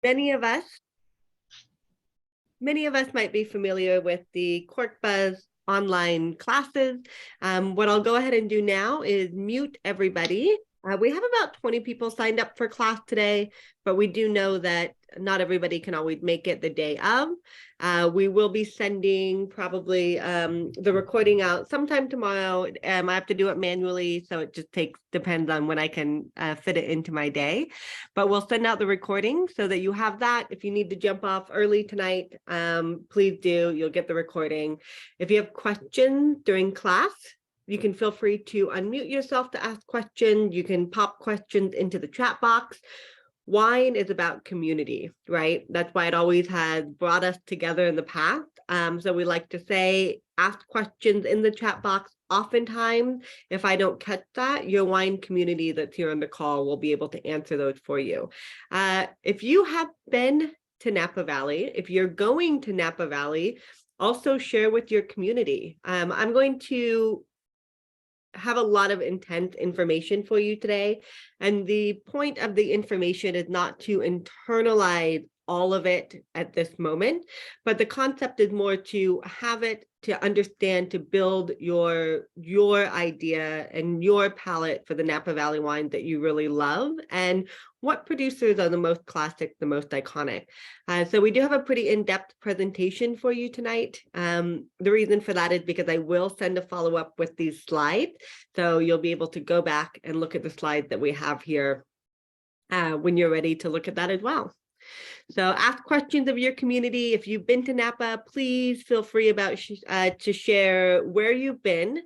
Many of us, many of us might be familiar with the Cork Buzz online classes. What I'll go ahead and do now is mute everybody. We have about 20 people signed up for class today, but we do know that not everybody can always make it the day of. We will be sending probably the recording out sometime tomorrow. I have to do it manually, so it just depends on when I can fit it into my day. But we'll send out the recording so that you have that. If you need to jump off early tonight, please do. You'll get the recording. If you have questions during class, you can feel free to unmute yourself to ask questions. You can pop questions into the chat box. Wine is about community, right? That's why it always has brought us together in the past. So we like to say, ask questions in the chat box. Oftentimes, if I don't catch that, your wine community that's here on the call will be able to answer those for you. If you have been to Napa Valley, if you're going to Napa Valley, also share with your community. I'm going to have a lot of intense information for you today. And the point of the information is not to internalize all of it at this moment, but the concept is more to have it, to understand, to build your idea and your palette for the Napa Valley wine that you really love, and what producers are the most classic, the most iconic. So we do have a pretty in-depth presentation for you tonight. The reason for that is because I will send a follow-up with these slides. So you'll be able to go back and look at the slides that we have here when you're ready to look at that as well. So ask questions of your community. If you've been to Napa, please feel free to share where you've been,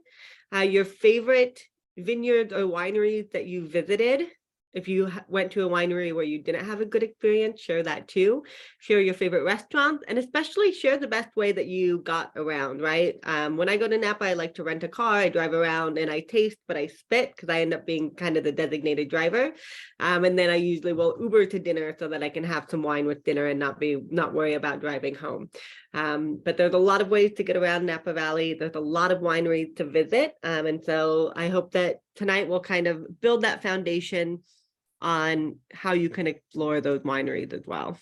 your favorite vineyards or wineries that you visited. If you went to a winery where you didn't have a good experience, share that too. Share your favorite restaurants, and especially share the best way that you got around, right? When I go to Napa, I like to rent a car. I drive around and I taste, but I spit because I end up being kind of the designated driver. And then I usually will Uber to dinner so that I can have some wine with dinner and not worry about driving home. But there's a lot of ways to get around Napa Valley. There's a lot of wineries to visit. And so I hope that tonight we'll kind of build that foundation on how you can explore those wineries as well.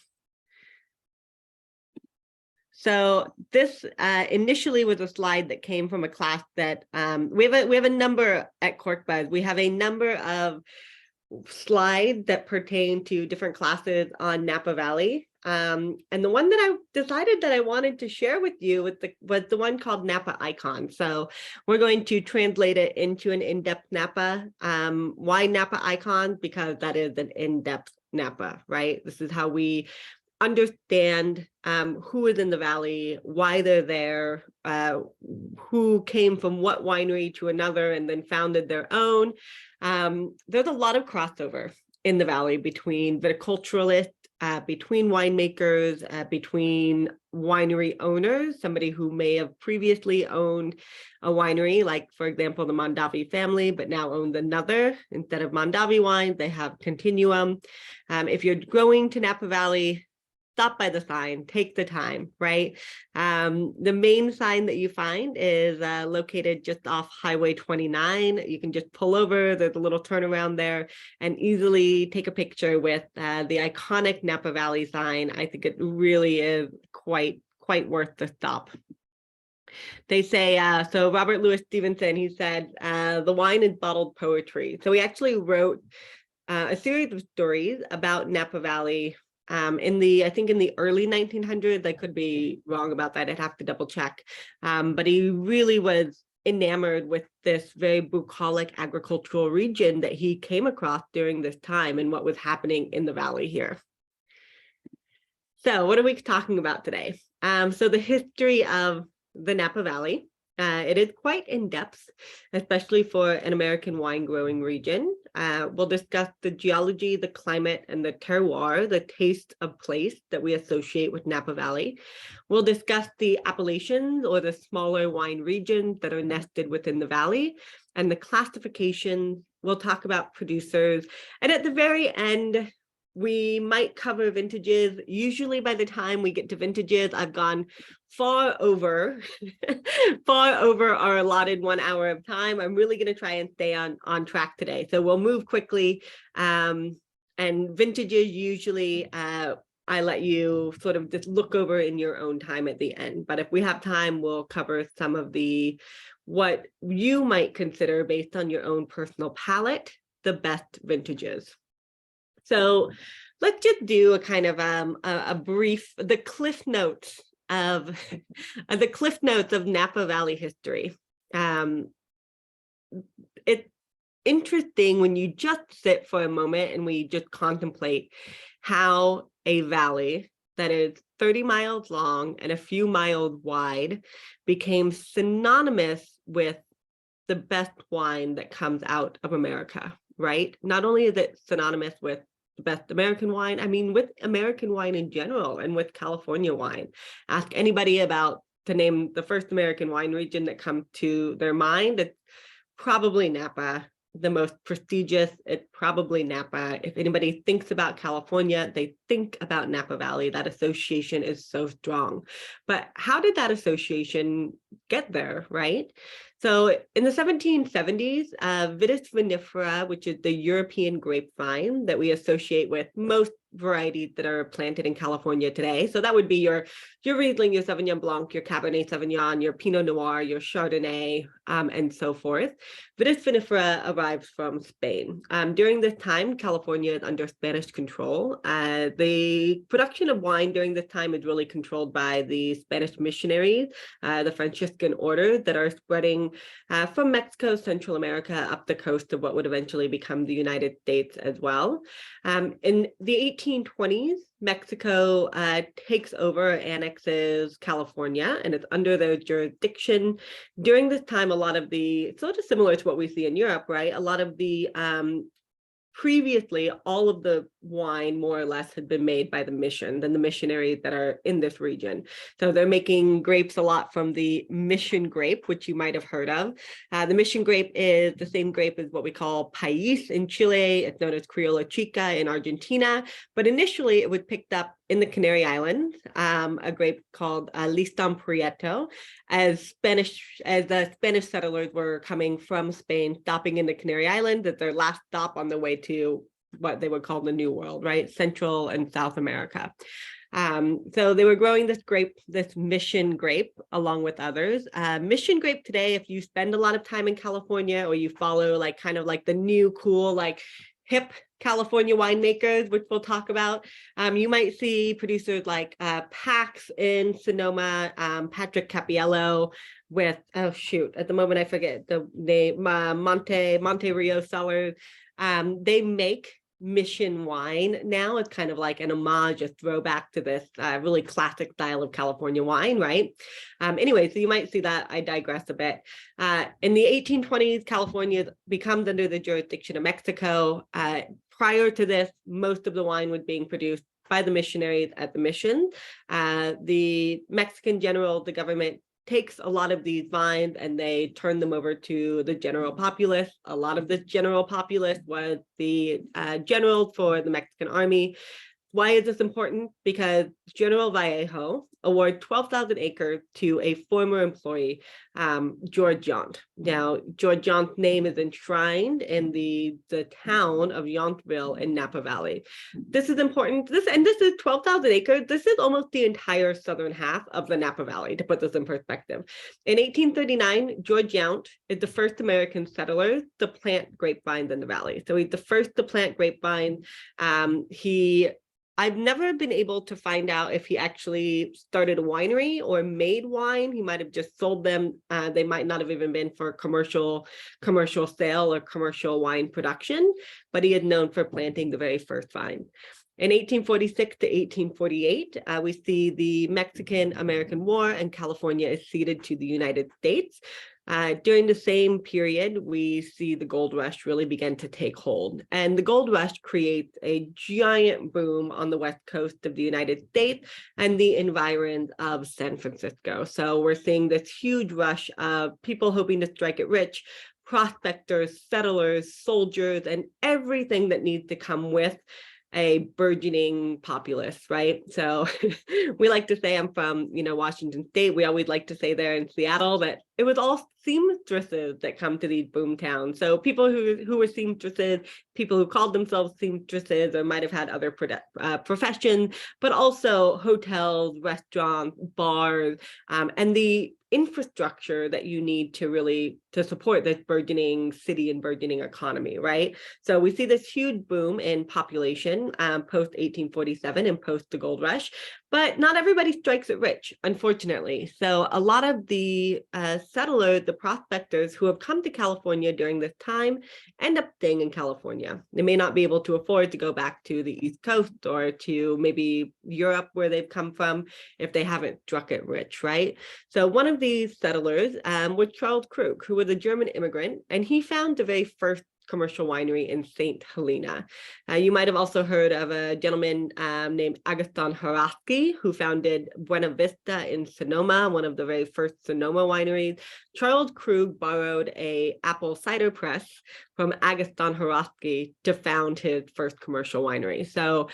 So this initially was a slide that came from a class that we have a number at Cork Buzz. We have a number of slides that pertain to different classes on Napa Valley. And the one that I decided that I wanted to share with you was the one called Napa Icon. So we're going to translate it into an in-depth Napa. Why Napa Icons? Because that is an in-depth Napa, right? This is how we understand who is in the valley, why they're there, who came from what winery to another and then founded their own. There's a lot of crossover in the valley between viticulturalists, between winemakers, between winery owners, somebody who may have previously owned a winery, like for example, the Mondavi family, but now owns another. Instead of Mondavi wines, they have Continuum. If you're going to Napa Valley, stop by the sign, take the time, right? The main sign that you find is located just off Highway 29. You can just pull over, there's a little turnaround there, and easily take a picture with the iconic Napa Valley sign. I think it really is quite worth the stop. They say, so Robert Louis Stevenson, he said, the wine is bottled poetry. So he actually wrote a series of stories about Napa Valley I think in the early 1900s. I could be wrong about that. I'd have to double check. But he really was enamored with this very bucolic agricultural region that he came across during this time and what was happening in the valley here. So what are we talking about today? So the history of the Napa Valley. It is quite in-depth, especially for an American wine growing region. We'll discuss the geology, the climate, and the terroir, the taste of place that we associate with Napa Valley. We'll discuss the appellations, or the smaller wine regions that are nested within the valley, and the classification. We'll talk about producers. And at the very end, we might cover vintages. Usually by the time we get to vintages, I've gone far over our allotted 1 hour of time. I'm really going to try and stay on track today. So we'll move quickly. And vintages usually I let you sort of just look over in your own time at the end. But if we have time, we'll cover some of what you might consider based on your own personal palate, the best vintages. So let's just do a kind of a brief, the cliff notes of Napa Valley history. It's interesting when you just sit for a moment and we just contemplate how a valley that is 30 miles long and a few miles wide became synonymous with the best wine that comes out of America, right? Not only is it synonymous with the best American wine, I mean, with American wine in general and with California wine. Ask anybody to name the first American wine region that comes to their mind. It's probably Napa. The most prestigious, it's probably Napa. If anybody thinks about California, they think about Napa Valley. That association is so strong. But how did that association get there, right? So in the 1770s, Vitis vinifera, which is the European grapevine that we associate with most varieties that are planted in California today. So that would be your Riesling, your Sauvignon Blanc, your Cabernet Sauvignon, your Pinot Noir, your Chardonnay, and so forth. Vitis vinifera arrives from Spain. During this time, California is under Spanish control. The production of wine during this time is really controlled by the Spanish missionaries, the Franciscan orders that are spreading from Mexico, Central America, up the coast of what would eventually become the United States as well. In the 1820s, Mexico takes over, annexes California, and it's under their jurisdiction. During this time, a lot of sort of similar to what we see in Europe, right? A lot of previously, all of the wine, more or less, had been made by the missionaries that are in this region. So they're making grapes a lot from the mission grape, which you might have heard of. The mission grape is the same grape as what we call Pais in Chile. It's known as Criolla Chica in Argentina. But initially, it was picked up in the Canary Islands, a grape called Listan Prieto, as the Spanish settlers were coming from Spain, stopping in the Canary Islands as their last stop on the way to what they would call the New World, right? Central and South America. So they were growing this grape, this mission grape, along with others. Mission grape today, if you spend a lot of time in California or you follow kind of the new cool, hip California winemakers, which we'll talk about, you might see producers like Pax in Sonoma, Patrick Cappiello with, at the moment I forget the name, Monte Rio Cellars. They make mission wine now. It's kind of like an homage, a throwback to this really classic style of California wine, right? Anyway, so you might see that. I digress a bit. In the 1820s, California becomes under the jurisdiction of Mexico. Prior to this, most of the wine was being produced by the missionaries at the mission. The Mexican general, the government, takes a lot of these vines and they turn them over to the general populace. A lot of this general populace was the generals for the Mexican army. Why is this important? Because General Vallejo awarded 12,000 acres to a former employee, George Yount. Now, George Yount's name is enshrined in the town of Yountville in Napa Valley. This is important. This is 12,000 acres. This is almost the entire southern half of the Napa Valley, to put this in perspective. In 1839, George Yount is the first American settler to plant grapevines in the valley. So he's the first to plant grapevines. I've never been able to find out if he actually started a winery or made wine. He might have just sold them. They might not have even been for commercial sale or commercial wine production, but he is known for planting the very first vine. In 1846 to 1848, we see the Mexican-American War and California is ceded to the United States. During the same period, we see the gold rush really begin to take hold. And the gold rush creates a giant boom on the west coast of the United States and the environs of San Francisco. So we're seeing this huge rush of people hoping to strike it rich, prospectors, settlers, soldiers, and everything that needs to come with a burgeoning populace, right? So we like to say, I'm from, Washington State. We always like to say there in Seattle that it was all seamstresses that come to these boom towns. So people who were seamstresses, people who called themselves seamstresses or might have had other professions, but also hotels, restaurants, bars, and the infrastructure that you need to support this burgeoning city and burgeoning economy, right? So we see this huge boom in population post 1847 and post the gold rush, but not everybody strikes it rich, unfortunately. So a lot of the settlers, the prospectors who have come to California during this time end up staying in California. They may not be able to afford to go back to the East Coast or to maybe Europe where they've come from if they haven't struck it rich, right? So one of these settlers was Charles Krug, who was a German immigrant, and he found the very first commercial winery in St. Helena. You might have also heard of a gentleman named Agustin Haraski, who founded Buena Vista in Sonoma, one of the very first Sonoma wineries. Charles Krug borrowed a apple cider press from Agustin Haraski to found his first commercial winery. So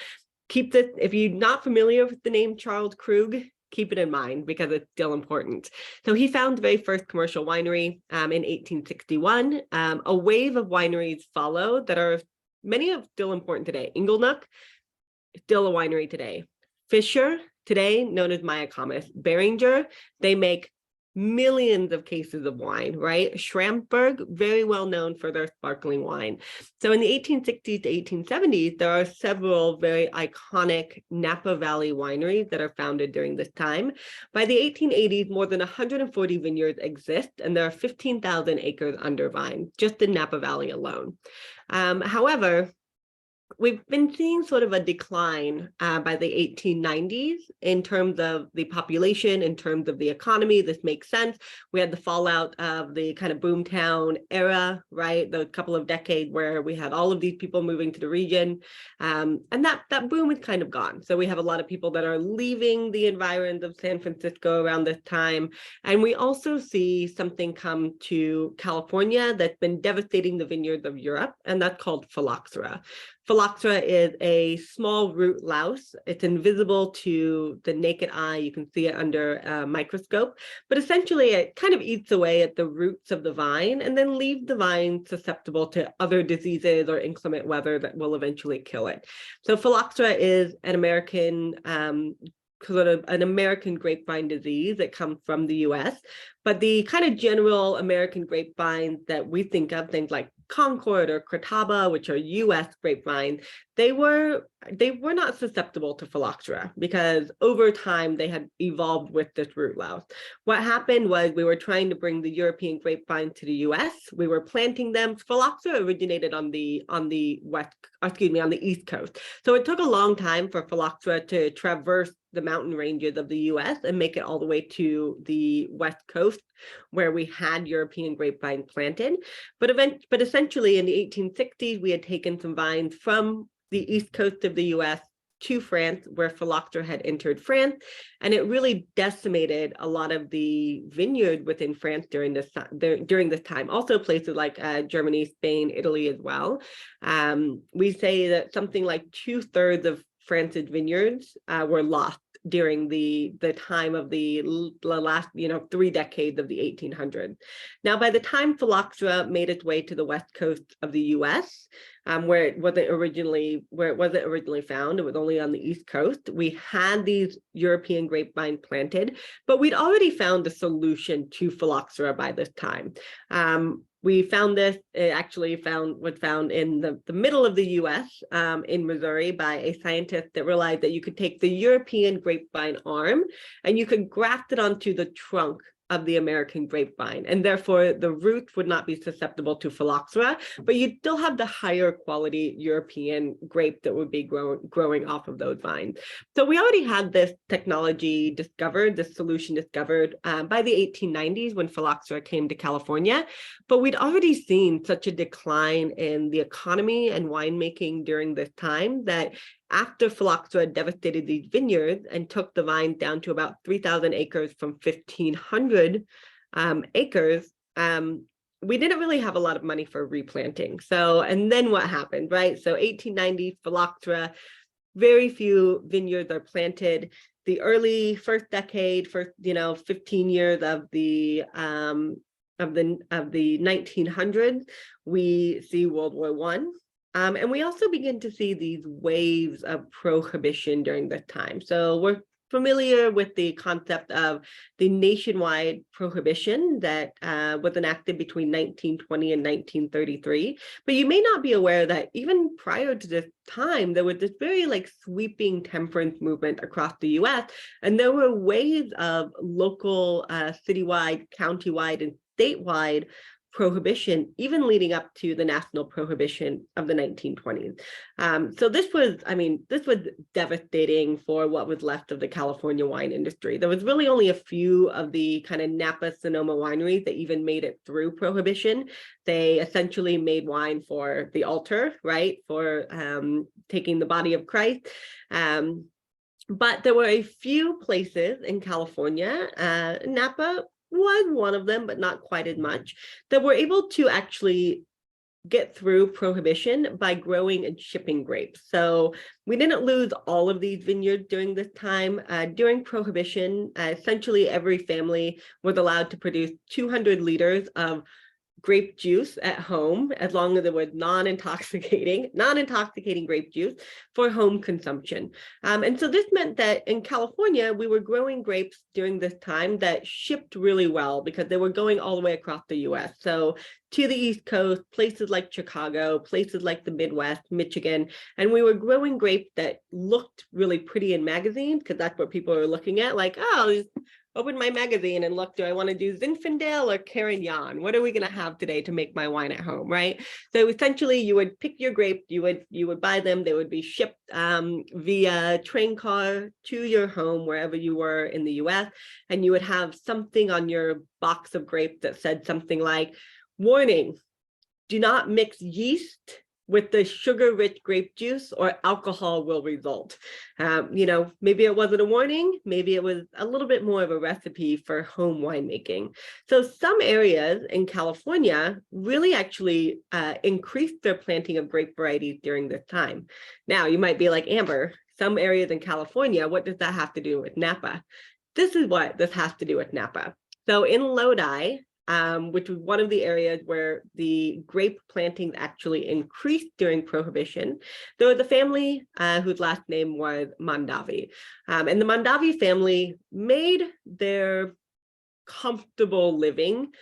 keep this, if you're not familiar with the name Charles Krug, keep it in mind because it's still important. So he found the very first commercial winery in 1861. A wave of wineries followed that are many of still important today. Inglenook, still a winery today. Fisher, today known as Mayacamas. Beringer, they make millions of cases of wine, right? Schramberg, very well known for their sparkling wine. So in the 1860s to 1870s, there are several very iconic Napa Valley wineries that are founded during this time. By the 1880s, more than 140 vineyards exist, and there are 15,000 acres under vine, just in Napa Valley alone. However, we've been seeing sort of a decline by the 1890s in terms of the population, in terms of the economy. This makes sense. We had the fallout of the kind of boomtown era, right? The couple of decades where we had all of these people moving to the region, and that boom is kind of gone. So we have a lot of people that are leaving the environs of San Francisco around this time. And we also see something come to California that's been devastating the vineyards of Europe, and that's called phylloxera. Phylloxera is a small root louse. It's invisible to the naked eye. You can see it under a microscope, but essentially it kind of eats away at the roots of the vine and then leaves the vine susceptible to other diseases or inclement weather that will eventually kill it. So phylloxera is an American grapevine disease that comes from the US, but the kind of general American grapevines that we think of, things like Concord or Catawba, which are US grapevines, they were not susceptible to phylloxera because over time they had evolved with this root louse. What happened was we were trying to bring the European grapevine to the US. We were planting them. Phylloxera originated on the East Coast. So it took a long time for phylloxera to traverse the mountain ranges of the US and make it all the way to the West Coast where we had European grapevine planted. But essentially in the 1860s, we had taken some vines from the East Coast of the US to France, where phylloxera had entered France, and it really decimated a lot of the vineyard within France during this time. Also places like Germany, Spain, Italy as well. We say that something like 2/3 of France's vineyards were lost during the time of the last 3 decades of the 1800s. Now, by the time phylloxera made its way to the west coast of the US, where it wasn't originally found, it was only on the East Coast, we had these European grapevine planted, but we'd already found a solution to phylloxera by this time. We found this, it actually was found in the middle of the US in Missouri by a scientist that realized that you could take the European grapevine arm and you could graft it onto the trunk of the American grapevine, and therefore the roots would not be susceptible to phylloxera, but you'd still have the higher quality European grape that would be growing off of those vines. So we already had this technology discovered, this solution discovered by the 1890s when phylloxera came to California, but we'd already seen such a decline in the economy and winemaking during this time that after phylloxera devastated these vineyards and took the vines down to about 3,000 acres from 1,500 acres, we didn't really have a lot of money for replanting. So, and then what happened, right? So 1890, phylloxera very few vineyards are planted. The early first decade, first 15 years of the 1900s, we see World War One. And we also begin to see these waves of prohibition during this time. So we're familiar with the concept of the nationwide prohibition that was enacted between 1920 and 1933. But you may not be aware that even prior to this time, there was this very sweeping temperance movement across the US. And there were waves of local, citywide, countywide, and statewide prohibition, even leading up to the national prohibition of the 1920s. So this was devastating for what was left of the California wine industry. There was really only a few of the kind of Napa Sonoma wineries that even made it through prohibition. They essentially made wine for the altar, right? For taking the body of Christ. But there were a few places in California, Napa was one of them, but not quite as much, that were able to actually get through prohibition by growing and shipping grapes. So we didn't lose all of these vineyards during this time. During prohibition, essentially every family was allowed to produce 200 liters of grape juice at home, as long as it was non-intoxicating grape juice for home consumption. And so this meant that in California, we were growing grapes during this time that shipped really well because they were going all the way across the US. So to the East Coast, places like Chicago, places like the Midwest, Michigan, and we were growing grapes that looked really pretty in magazines because that's what people were looking at, like, oh, open my magazine and look, do I want to do Zinfandel or Carignan? What are we going to have today to make my wine at home, right? So essentially you would pick your grape, you would buy them, they would be shipped via train car to your home, wherever you were in the US, and you would have something on your box of grape that said something like, warning, do not mix yeast with the sugar-rich grape juice or alcohol will result. Maybe it wasn't a warning, maybe it was a little bit more of a recipe for home winemaking. So some areas in California really actually increased their planting of grape varieties during this time. Now, you might be like, Amber, some areas in California, what does that have to do with Napa? This is what this has to do with Napa. So in Lodi, which was one of the areas where the grape plantings actually increased during Prohibition, there was a family whose last name was Mondavi. And the Mondavi family made their comfortable living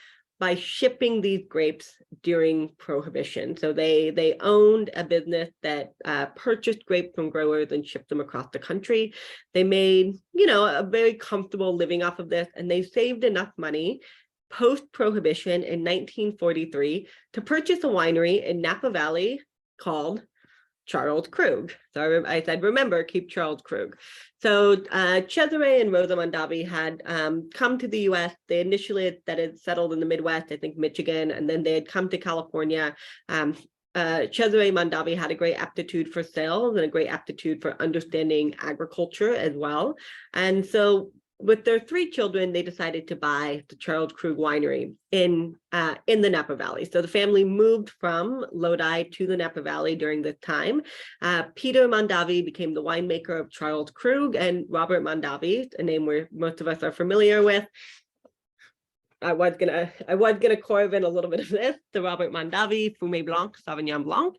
by shipping these grapes during Prohibition. So they owned a business that purchased grapes from growers and shipped them across the country. They made, a very comfortable living off of this, and they saved enough money post-Prohibition in 1943 to purchase a winery in Napa Valley called Charles Krug. So I said, remember, keep Charles Krug. So Cesare and Rosa Mondavi had come to the US. They initially had settled in the Midwest, I think Michigan, and then they had come to California. Cesare Mondavi had a great aptitude for sales and a great aptitude for understanding agriculture as well. And so with their 3 children, they decided to buy the Charles Krug Winery in the Napa Valley. So the family moved from Lodi to the Napa Valley during this time. Peter Mondavi became the winemaker of Charles Krug, and Robert Mondavi, a name where most of us are familiar with. I was gonna carve in a little bit of this. The Robert Mondavi Fumé Blanc, Sauvignon Blanc.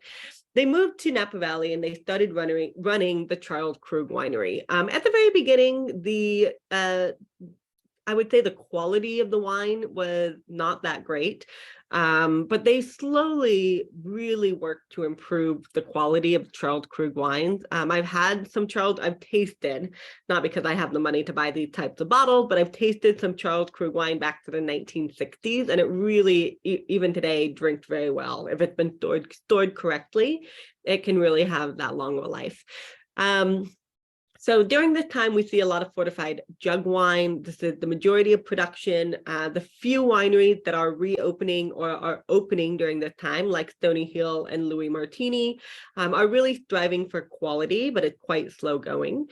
They moved to Napa Valley and they started running the Charles Krug Winery. At the very beginning, I would say the quality of the wine was not that great, but they slowly really worked to improve the quality of Charles Krug wines. I've had some I've tasted, not because I have the money to buy these types of bottles, but I've tasted some Charles Krug wine back to the 1960s, and it really, even today, drinks very well. If it's been stored correctly, it can really have that long of a life. So during this time, we see a lot of fortified jug wine. This is the majority of production. The few wineries that are reopening or are opening during this time, like Stony Hill and Louis Martini, are really striving for quality, but it's quite slow going.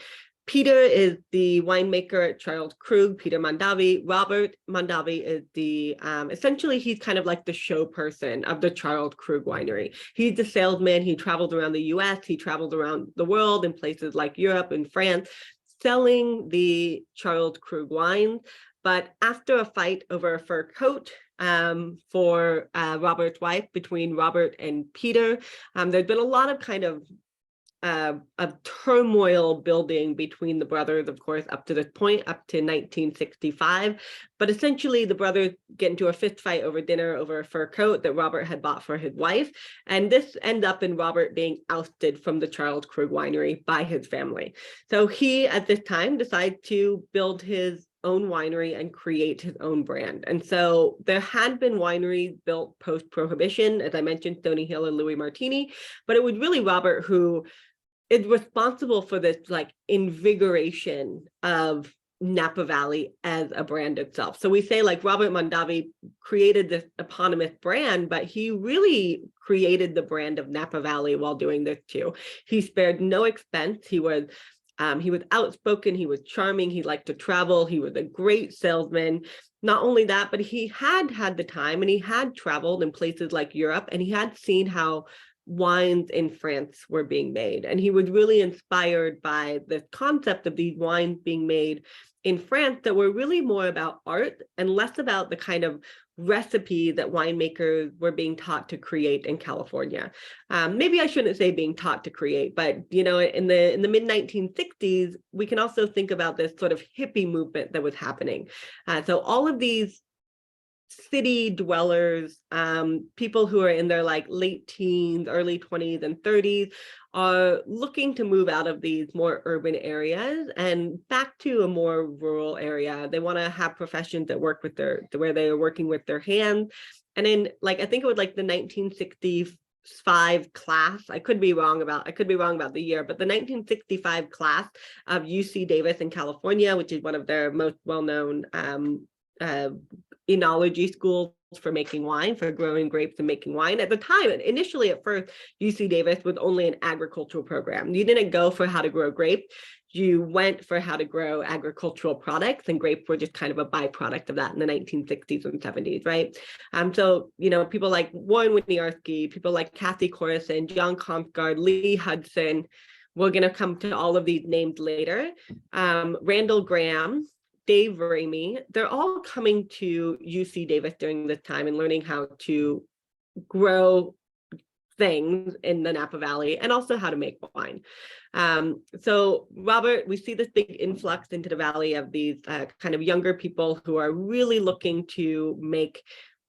Peter is the winemaker at Charles Krug, Peter Mondavi. Robert Mondavi is the, essentially he's kind of like the show person of the Charles Krug winery. He's the salesman. He traveled around the US, he traveled around the world in places like Europe and France, selling the Charles Krug wines. But after a fight over a fur coat for Robert's wife between Robert and Peter, there's been a lot of kind of turmoil building between the brothers, of course, up to this point, up to 1965. But essentially, the brothers get into a fist fight over dinner over a fur coat that Robert had bought for his wife. And this ends up in Robert being ousted from the Charles Krug winery by his family. So he, at this time, decides to build his own winery and create his own brand. And so there had been wineries built post-Prohibition, as I mentioned, Stony Hill and Louis Martini, but it was really Robert who is responsible for this like invigoration of Napa Valley as a brand itself. So we say like Robert Mondavi created this eponymous brand, but he really created the brand of Napa Valley while doing this too. He spared no expense. He was outspoken, he was charming, he liked to travel, he was a great salesman. Not only that, but he had the time and he had traveled in places like Europe and he had seen how wines in France were being made. And he was really inspired by the concept of these wines being made in France that were really more about art and less about the kind of recipe that winemakers were being taught to create in California. Maybe I shouldn't say being taught to create, but in the mid 1960s, we can also think about this sort of hippie movement that was happening. So all of these city dwellers, people who are in their like late teens, early 20s and 30s are looking to move out of these more urban areas and back to a more rural area. They want to have professions that work with where they are working with their hands. And in like, I think it was like the 1965 class, I could be wrong about the year, but the 1965 class of UC Davis in California, which is one of their most well-known enology schools for making wine, for growing grapes and making wine. At the time, initially at first, UC Davis was only an agricultural program. You didn't go for how to grow grape, you went for how to grow agricultural products, and grapes were just kind of a byproduct of that in the 1960s and 70s, right? So, people like Warren Winiarski, people like Kathy Corison, John Comsgard, Lee Hudson, we're going to come to all of these names later, Randall Graham, Dave Ramey, they're all coming to UC Davis during this time and learning how to grow things in the Napa Valley and also how to make wine. So Robert, we see this big influx into the valley of these kind of younger people who are really looking to make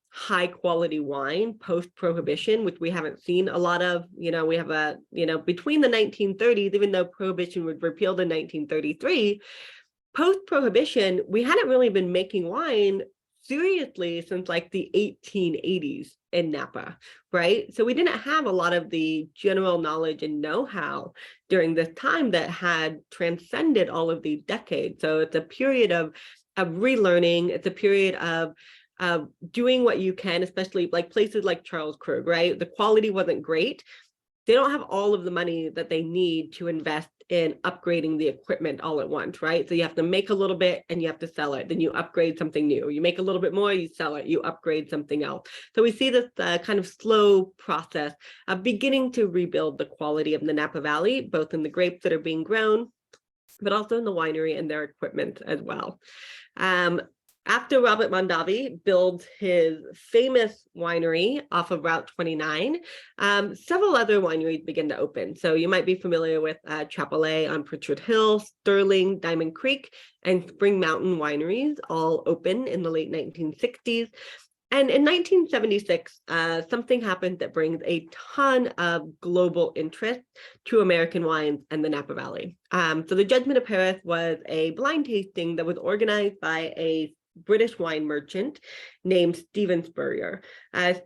high quality wine post-Prohibition, which we haven't seen a lot of. We have between the 1930s, even though Prohibition was repealed in 1933, post-Prohibition, we hadn't really been making wine seriously since like the 1880s in Napa, right? So we didn't have a lot of the general knowledge and know-how during this time that had transcended all of these decades. So it's a period of relearning. It's a period of doing what you can, especially like places like Charles Krug, right? The quality wasn't great. They don't have all of the money that they need to invest in upgrading the equipment all at once, right? So you have to make a little bit and you have to sell it. Then you upgrade something new. You make a little bit more, you sell it, you upgrade something else. So we see this kind of slow process of beginning to rebuild the quality of the Napa Valley, both in the grapes that are being grown, but also in the winery and their equipment as well. After Robert Mondavi builds his famous winery off of Route 29, several other wineries begin to open. So you might be familiar with Chappellet on Pritchard Hill, Sterling, Diamond Creek, and Spring Mountain wineries all open in the late 1960s. And in 1976, something happened that brings a ton of global interest to American wines and the Napa Valley. So the Judgment of Paris was a blind tasting that was organized by a British wine merchant named Stephen Spurrier.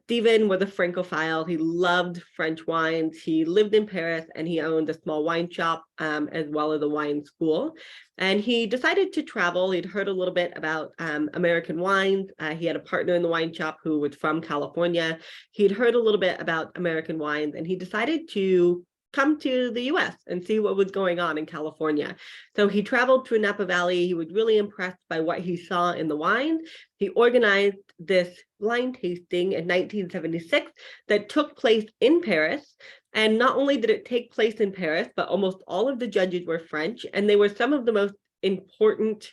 Stephen was a Francophile. He loved French wines. He lived in Paris and he owned a small wine shop as well as a wine school. And he decided to travel. He'd heard a little bit about American wines. He had a partner in the wine shop who was from California. He'd heard a little bit about American wines and he decided to come to the US and see what was going on in California. So he traveled through Napa Valley. He was really impressed by what he saw in the wine. He organized this blind tasting in 1976 that took place in Paris. And not only did it take place in Paris, but almost all of the judges were French, and they were some of the most important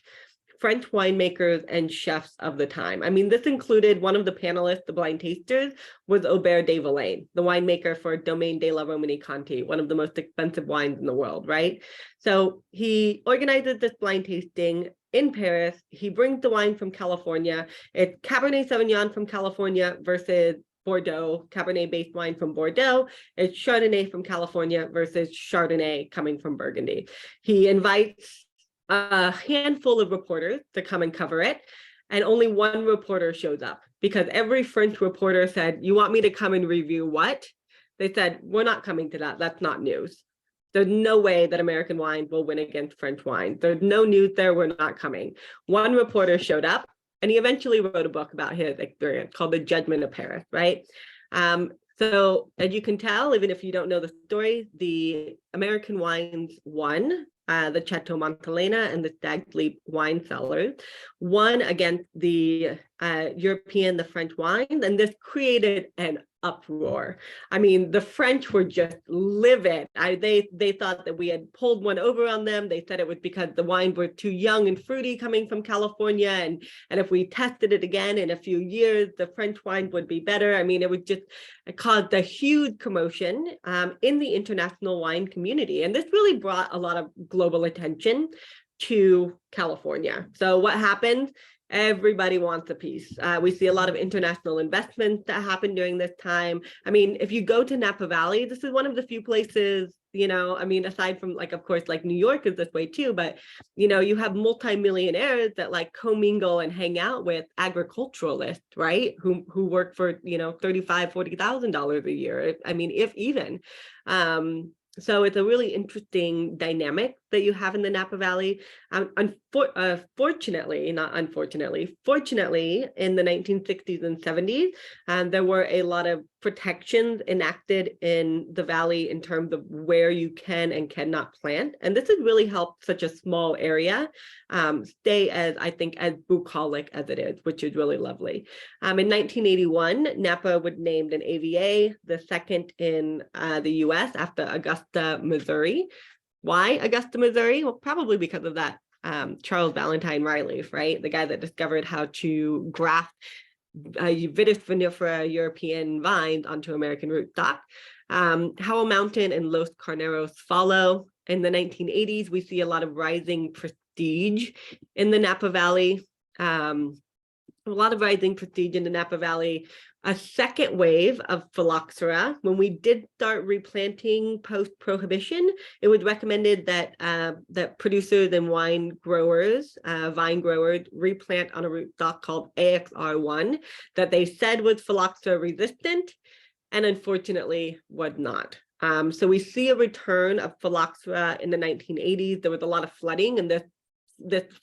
French winemakers and chefs of the time. I mean, this included one of the panelists, the blind tasters, was Aubert de Villaine, the winemaker for Domaine de la Romanée Conti, one of the most expensive wines in the world, right? So he organizes this blind tasting in Paris. He brings the wine from California. It's Cabernet Sauvignon from California versus Bordeaux, Cabernet-based wine from Bordeaux. It's Chardonnay from California versus Chardonnay coming from Burgundy. He invites a handful of reporters to come and cover it, and only one reporter shows up because every French reporter said, "You want me to come and review what?" They said, "We're not coming to that. That's not news. There's no way that American wine will win against French wine. There's no news there. We're not coming." One reporter showed up, and he eventually wrote a book about his experience called The Judgment of Paris, right? So as you can tell, even if you don't know the story, the American wines won. The Chateau Montelena and the Stag Leap wine cellars won against the European, the French wines, and this created an uproar. I mean, the French were just livid. They thought that we had pulled one over on them. They said it was because the wines were too young and fruity coming from California, and if we tested it again in a few years, the French wine would be better. I mean, it caused a huge commotion in the international wine community, and this really brought a lot of global attention to California. So what happened? Everybody wants a piece. We see a lot of international investments that happen during this time. I mean, if you go to Napa Valley, this is one of the few places, I mean, aside from of course, New York is this way too, but, you have multimillionaires that commingle and hang out with agriculturalists, right? Who work for, $35,000, $40,000 a year. I mean, if even. So it's a really interesting dynamic that you have in the Napa Valley. Fortunately, not unfortunately, fortunately, in the 1960s and 70s, there were a lot of protections enacted in the valley in terms of where you can and cannot plant. And this has really helped such a small area stay as bucolic as it is, which is really lovely. In 1981, Napa was named an AVA, the second in the US after Augusta, Missouri. Why Augusta, Missouri? Well, probably because of that Charles Valentine Riley, right? The guy that discovered how to graft Vitis vinifera European vines onto American rootstock. Howell Mountain and Los Carneros follow. In the 1980s, we see a lot of rising prestige in the Napa Valley. A lot of rising prestige in the Napa Valley. A second wave of phylloxera. When we did start replanting post-prohibition, it was recommended that that producers and vine growers replant on a rootstock called AXR1 that they said was phylloxera resistant, and unfortunately was not. So we see a return of phylloxera in the 1980s. There was a lot of flooding, and this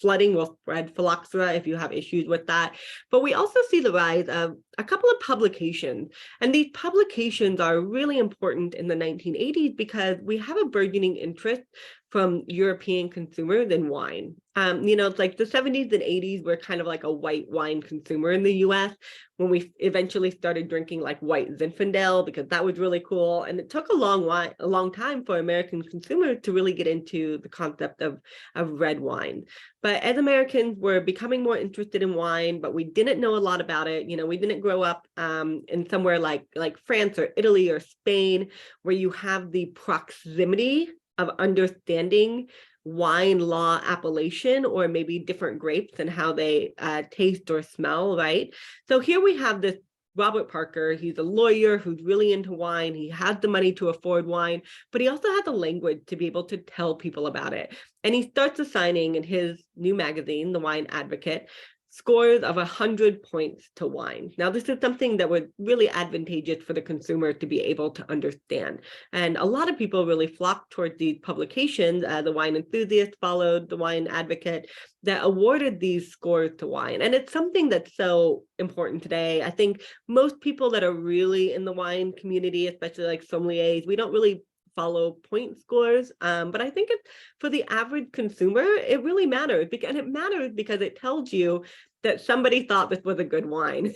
flooding will spread phylloxera if you have issues with that. But we also see the rise of a couple of publications. And these publications are really important in the 1980s because we have a burgeoning interest from European consumers in wine. It's like the 70s and 80s were kind of like a white wine consumer in the US when we eventually started drinking white Zinfandel because that was really cool. And it took a long time for American consumers to really get into the concept of red wine. But as Americans were becoming more interested in wine, but we didn't know a lot about it. We didn't grow up in somewhere like France or Italy or Spain, where you have the proximity of understanding wine law appellation or maybe different grapes and how they taste or smell, right? So here we have this Robert Parker. He's a lawyer who's really into wine. He has the money to afford wine, but he also has the language to be able to tell people about it. And he starts assigning in his new magazine, The Wine Advocate, scores of 100 points to wine. Now, this is something that was really advantageous for the consumer to be able to understand. And a lot of people really flocked towards these publications. The Wine Enthusiast followed The Wine Advocate that awarded these scores to wine. And it's something that's so important today. I think most people that are really in the wine community, especially sommeliers, we don't really follow point scores. But I think it's, for the average consumer, it really matters, and it matters because it tells you that somebody thought this was a good wine.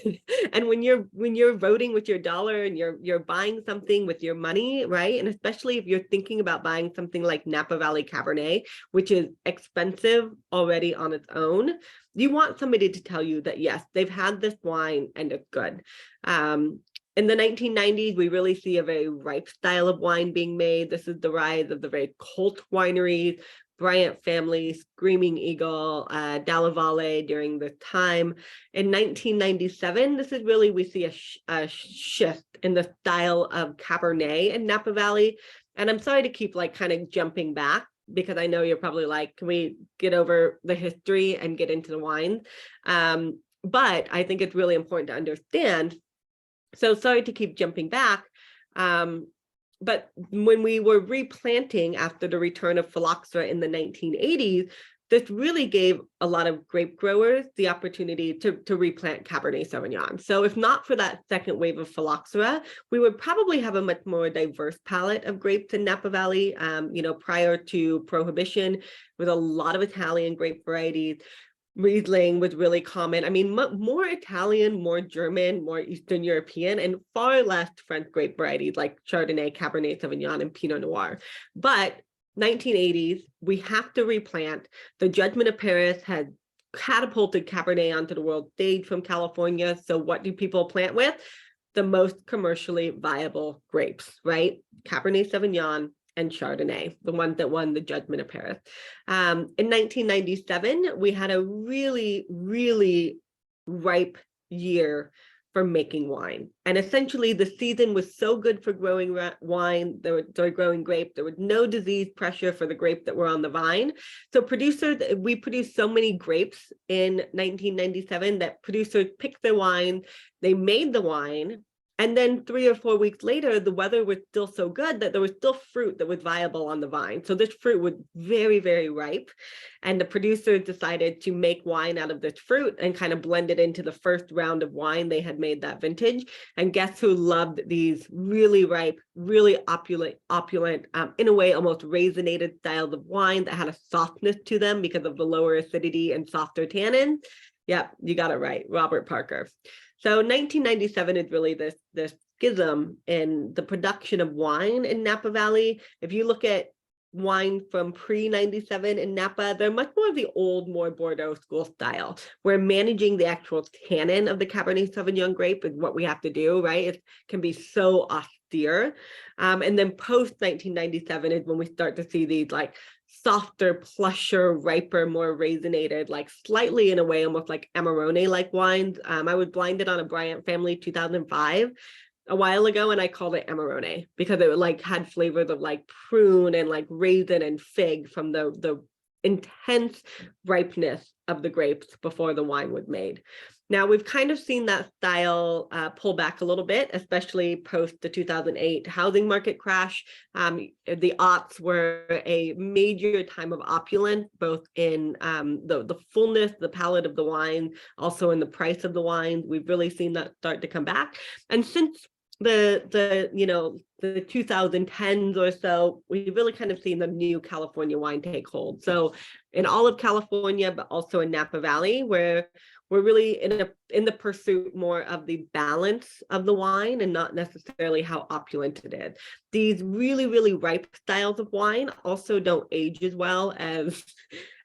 And when you're voting with your dollar and you're buying something with your money, right? And especially if you're thinking about buying something like Napa Valley Cabernet, which is expensive already on its own, you want somebody to tell you that yes, they've had this wine and it's good. In the 1990s, we really see a very ripe style of wine being made. This is the rise of the very cult wineries, Bryant family, Screaming Eagle, Dalla Valle during the time. In 1997, this is really, we see a shift in the style of Cabernet in Napa Valley. And I'm sorry to keep like kind of jumping back, because I know you're probably like, can we get over the history and get into the wines? But I think it's really important to understand. So sorry to keep jumping back. But when we were replanting after the return of phylloxera in the 1980s, this really gave a lot of grape growers the opportunity to replant Cabernet Sauvignon. So if not for that second wave of phylloxera, we would probably have a much more diverse palette of grapes in Napa Valley. Prior to Prohibition, with a lot of Italian grape varieties. Riesling was really common. I mean, more Italian, more German, more Eastern European, and far less French grape varieties like Chardonnay, Cabernet Sauvignon, and Pinot Noir. But 1980s, we have to replant. The Judgment of Paris had catapulted Cabernet onto the world stage from California. So what do people plant with? The most commercially viable grapes, right? Cabernet Sauvignon and Chardonnay, the ones that won the Judgment of Paris. In 1997, we had a really, really ripe year for making wine. And essentially the season was so good for growing wine, growing grape. There was no disease pressure for the grape that were on the vine. So we produced so many grapes in 1997 that producers picked their wine, they made the wine, and then 3 or 4 weeks later, the weather was still so good that there was still fruit that was viable on the vine. So this fruit was very, very ripe. And the producers decided to make wine out of this fruit and kind of blend it into the first round of wine they had made that vintage. And guess who loved these really ripe, really opulent, in a way, almost raisinated styles of wine that had a softness to them because of the lower acidity and softer tannins? Yep, you got it right, Robert Parker. So 1997 is really this schism in the production of wine in Napa Valley. If you look at wine from pre-97 in Napa, they're much more of the old, more Bordeaux school style, where managing the actual tannin of the Cabernet Sauvignon grape is what we have to do, right? It can be so austere. And then post-1997 is when we start to see these like softer, plusher, riper, more raisinated, like slightly in a way, almost like Amarone-like wines. I was blinded on a Bryant family 2005 a while ago, and I called it Amarone because it like had flavors of like prune and like raisin and fig from the intense ripeness of the grapes before the wine was made. Now, we've kind of seen that style pull back a little bit, especially post the 2008 housing market crash. The aughts were a major time of opulence, both in the fullness, the palate of the wine, also in the price of the wine. We've really seen that start to come back. And since the 2010s or so, we've really kind of seen the new California wine take hold. So in all of California, but also in Napa Valley, where we're really in the pursuit more of the balance of the wine and not necessarily how opulent it is. These really, really ripe styles of wine also don't age as well as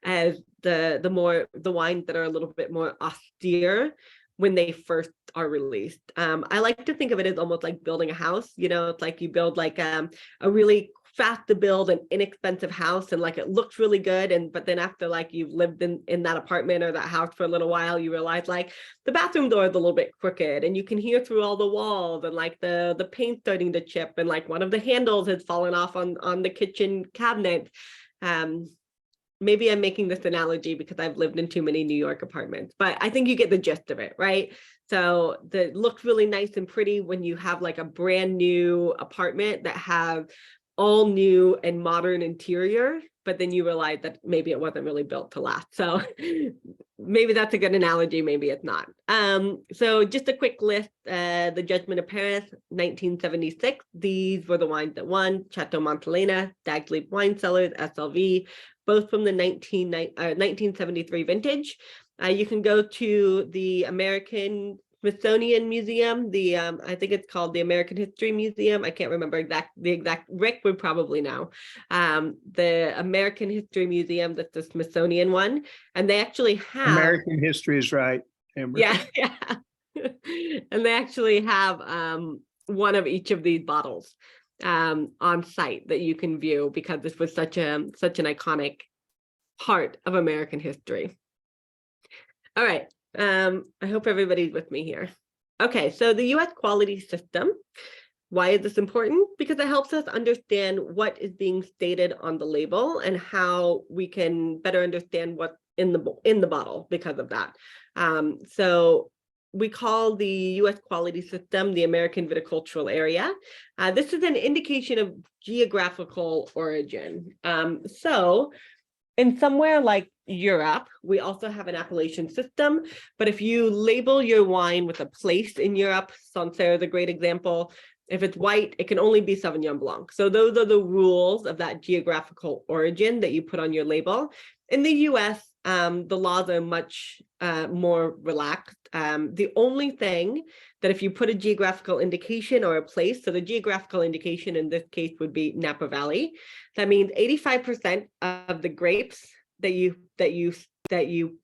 the wines that are a little bit more austere when they first are released. I like to think of it as almost like building a house. It's like you build like a really fast to build an inexpensive house, and like it looks really good, but then after like you've lived in that apartment or that house for a little while, you realize like the bathroom door is a little bit crooked and you can hear through all the walls, and like the paint starting to chip, and like one of the handles has fallen off on the kitchen cabinet. Maybe I'm making this analogy because I've lived in too many New York apartments, but I think you get the gist of it, right? So it looks really nice and pretty when you have like a brand new apartment that have all new and modern interior, but then you realize that maybe it wasn't really built to last. So maybe that's a good analogy, maybe it's not. So just a quick list, the Judgment of Paris, 1976. These were the wines that won: Chateau Montelena, Stag's Leap Wine Cellars, SLV, both from the 1973 vintage. You can go to the American Smithsonian Museum, the I think it's called the American History Museum. I can't remember the exact. Rick would probably know. The American History Museum, that's the Smithsonian one, and they actually have American history is right, Amber. Yeah. And they actually have one of each of these bottles on site that you can view, because this was such an iconic part of American history. All right. I hope everybody's with me here. Okay, so the US quality system. Why is this important? Because it helps us understand what is being stated on the label and how we can better understand what's in the bottle because of that. So we call the US quality system the American Viticultural Area. This is an indication of geographical origin. So in somewhere like Europe, we also have an appellation system, but if you label your wine with a place in Europe, Sancerre is a great example. If it's white, it can only be Sauvignon Blanc. So those are the rules of that geographical origin that you put on your label. In the US, the laws are much more relaxed. The only thing that if you put a geographical indication or a place, so the geographical indication in this case would be Napa Valley. That means 85% of the grapes that you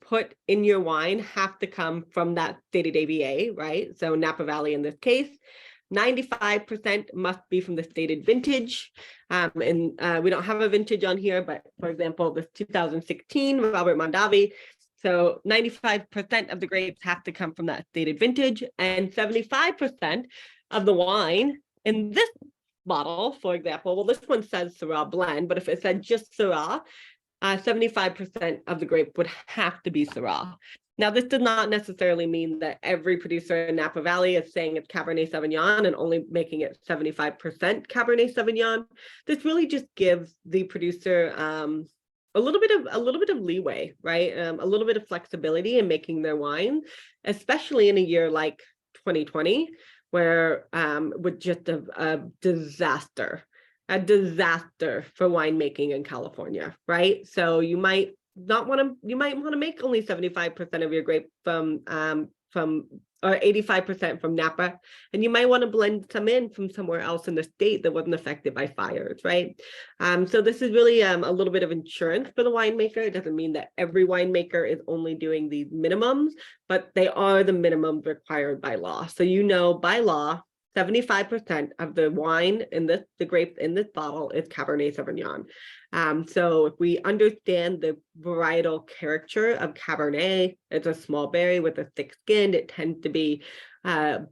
put in your wine have to come from that stated AVA, right? So Napa Valley in this case. 95% must be from the stated vintage. And we don't have a vintage on here, but for example, this 2016 Robert Mondavi. So 95% of the grapes have to come from that stated vintage, and 75% of the wine in this bottle, for example, well, this one says Syrah blend, but if it said just Syrah, 75% of the grape would have to be Syrah. Now, this does not necessarily mean that every producer in Napa Valley is saying it's Cabernet Sauvignon and only making it 75% Cabernet Sauvignon. This really just gives the producer a little bit of leeway, right? A little bit of flexibility in making their wine, especially in a year like 2020, where with just a disaster for winemaking in California, right? So you might want to make only 75% of your grape from or 85% from Napa, and you might want to blend some in from somewhere else in the state that wasn't affected by fires, right? So this is really a little bit of insurance for the winemaker. It doesn't mean that every winemaker is only doing these minimums, but they are the minimums required by law. So by law, 75% of the wine in the grapes in this bottle is Cabernet Sauvignon. So if we understand the varietal character of Cabernet, it's a small berry with a thick skin. It tends to be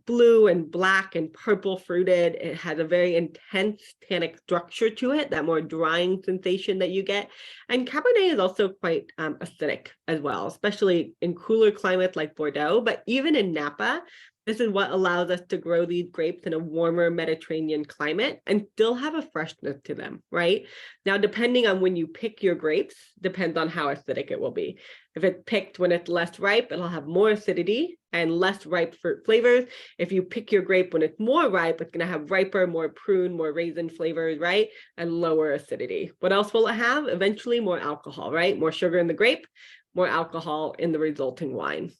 blue and black and purple fruited. It has a very intense tannic structure to it, that more drying sensation that you get. And Cabernet is also quite acidic as well, especially in cooler climates like Bordeaux, but even in Napa. This is what allows us to grow these grapes in a warmer Mediterranean climate and still have a freshness to them, right? Now, depending on when you pick your grapes, depends on how acidic it will be. If it's picked when it's less ripe, it'll have more acidity and less ripe fruit flavors. If you pick your grape when it's more ripe, it's going to have riper, more prune, more raisin flavors, right? And lower acidity. What else will it have? Eventually more alcohol, right? More sugar in the grape, more alcohol in the resulting wine.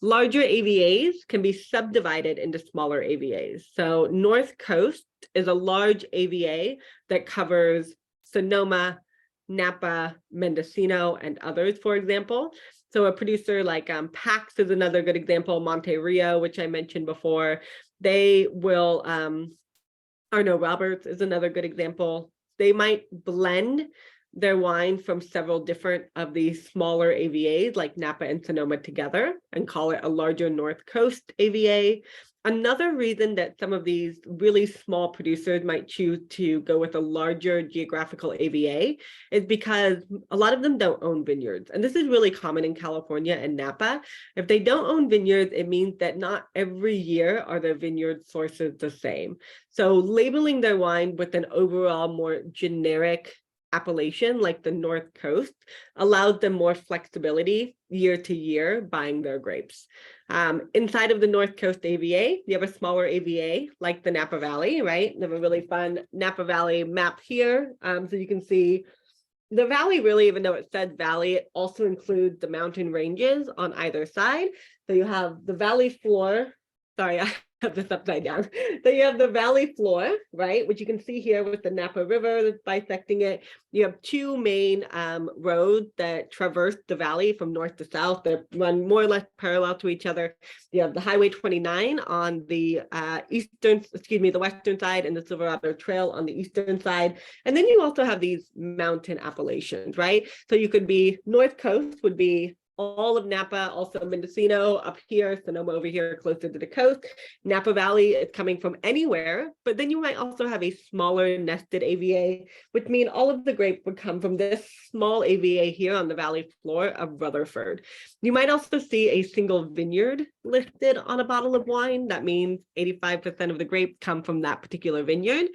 Larger AVAs can be subdivided into smaller AVAs. So North Coast is a large AVA that covers Sonoma, Napa, Mendocino, and others, for example. So a producer like Pax is another good example, Monte Rio, which I mentioned before. They will, Arno Roberts is another good example. They might blend their wine from several different of these smaller AVAs like Napa and Sonoma together and call it a larger North Coast AVA. Another reason that some of these really small producers might choose to go with a larger geographical AVA is because a lot of them don't own vineyards. And this is really common in California and Napa. If they don't own vineyards, it means that not every year are their vineyard sources the same. So labeling their wine with an overall more generic appellation like the North Coast allows them more flexibility year to year buying their grapes. Inside of the North Coast AVA, you have a smaller AVA like the Napa Valley, right? They have a really fun Napa Valley map here. So you can see the valley really, even though it says valley, it also includes the mountain ranges on either side. So you have the valley floor. Sorry, I have this upside down. So you have the valley floor, right, which you can see here with the Napa River that's bisecting it. You have two main roads that traverse the valley from north to south. They run more or less parallel to each other. You have the Highway 29 on the the western side, and the Silverado Trail on the eastern side. And then you also have these mountain appellations, right? So you could be North Coast would be all of Napa, also Mendocino up here, Sonoma over here, closer to the coast. Napa Valley is coming from anywhere, but then you might also have a smaller nested AVA, which means all of the grape would come from this small AVA here on the valley floor of Rutherford. You might also see a single vineyard listed on a bottle of wine. That means 85% of the grapes come from that particular vineyard.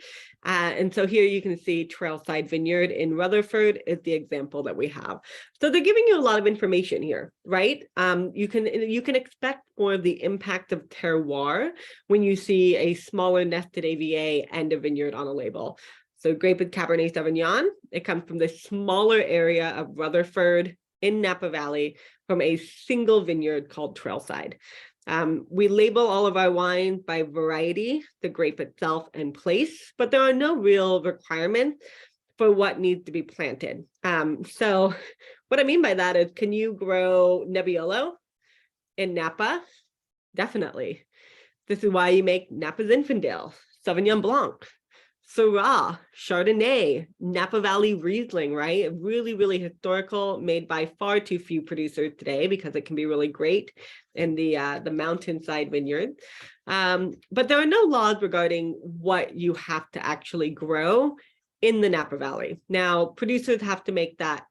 And so here you can see Trailside Vineyard in Rutherford is the example that we have. So they're giving you a lot of information here, right? You can expect more of the impact of terroir when you see a smaller nested AVA and a vineyard on a label. So grape and Cabernet Sauvignon, it comes from the smaller area of Rutherford in Napa Valley from a single vineyard called Trailside. We label all of our wines by variety, the grape itself, and place, but there are no real requirements for what needs to be planted. So what I mean by that is, can you grow Nebbiolo in Napa? Definitely. This is why you make Napa Zinfandel, Sauvignon Blanc, Syrah, Chardonnay, Napa Valley Riesling, right? Really, really historical, made by far too few producers today because it can be really great in the mountainside vineyard. But there are no laws regarding what you have to actually grow in the Napa Valley. Now, producers have to make that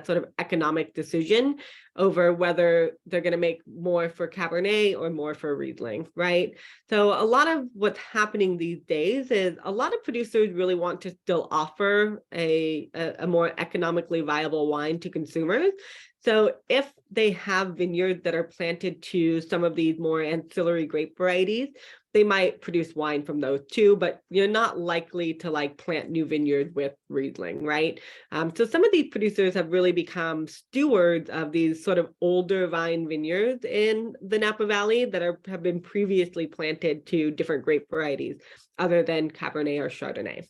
sort of economic decision over whether they're going to make more for Cabernet or more for Riesling, right? So a lot of what's happening these days is a lot of producers really want to still offer a more economically viable wine to consumers. So if they have vineyards that are planted to some of these more ancillary grape varieties, they might produce wine from those too, but you're not likely to like plant new vineyards with Riesling, right? So some of these producers have really become stewards of these sort of older vine vineyards in the Napa Valley that have been previously planted to different grape varieties other than Cabernet or Chardonnay.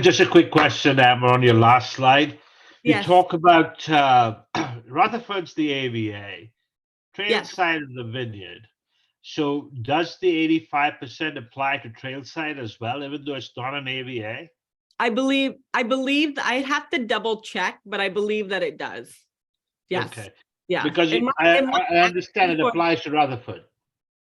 Just a quick question, Amber, on your last slide. You Yes. talk about Rutherford's the AVA, trail Yes. side of the vineyard. So does the 85% apply to trail side as well, even though it's not an AVA? I believe I have to double check, but I believe that it does. Yes. Okay. Yeah. Because I understand it applies to Rutherford.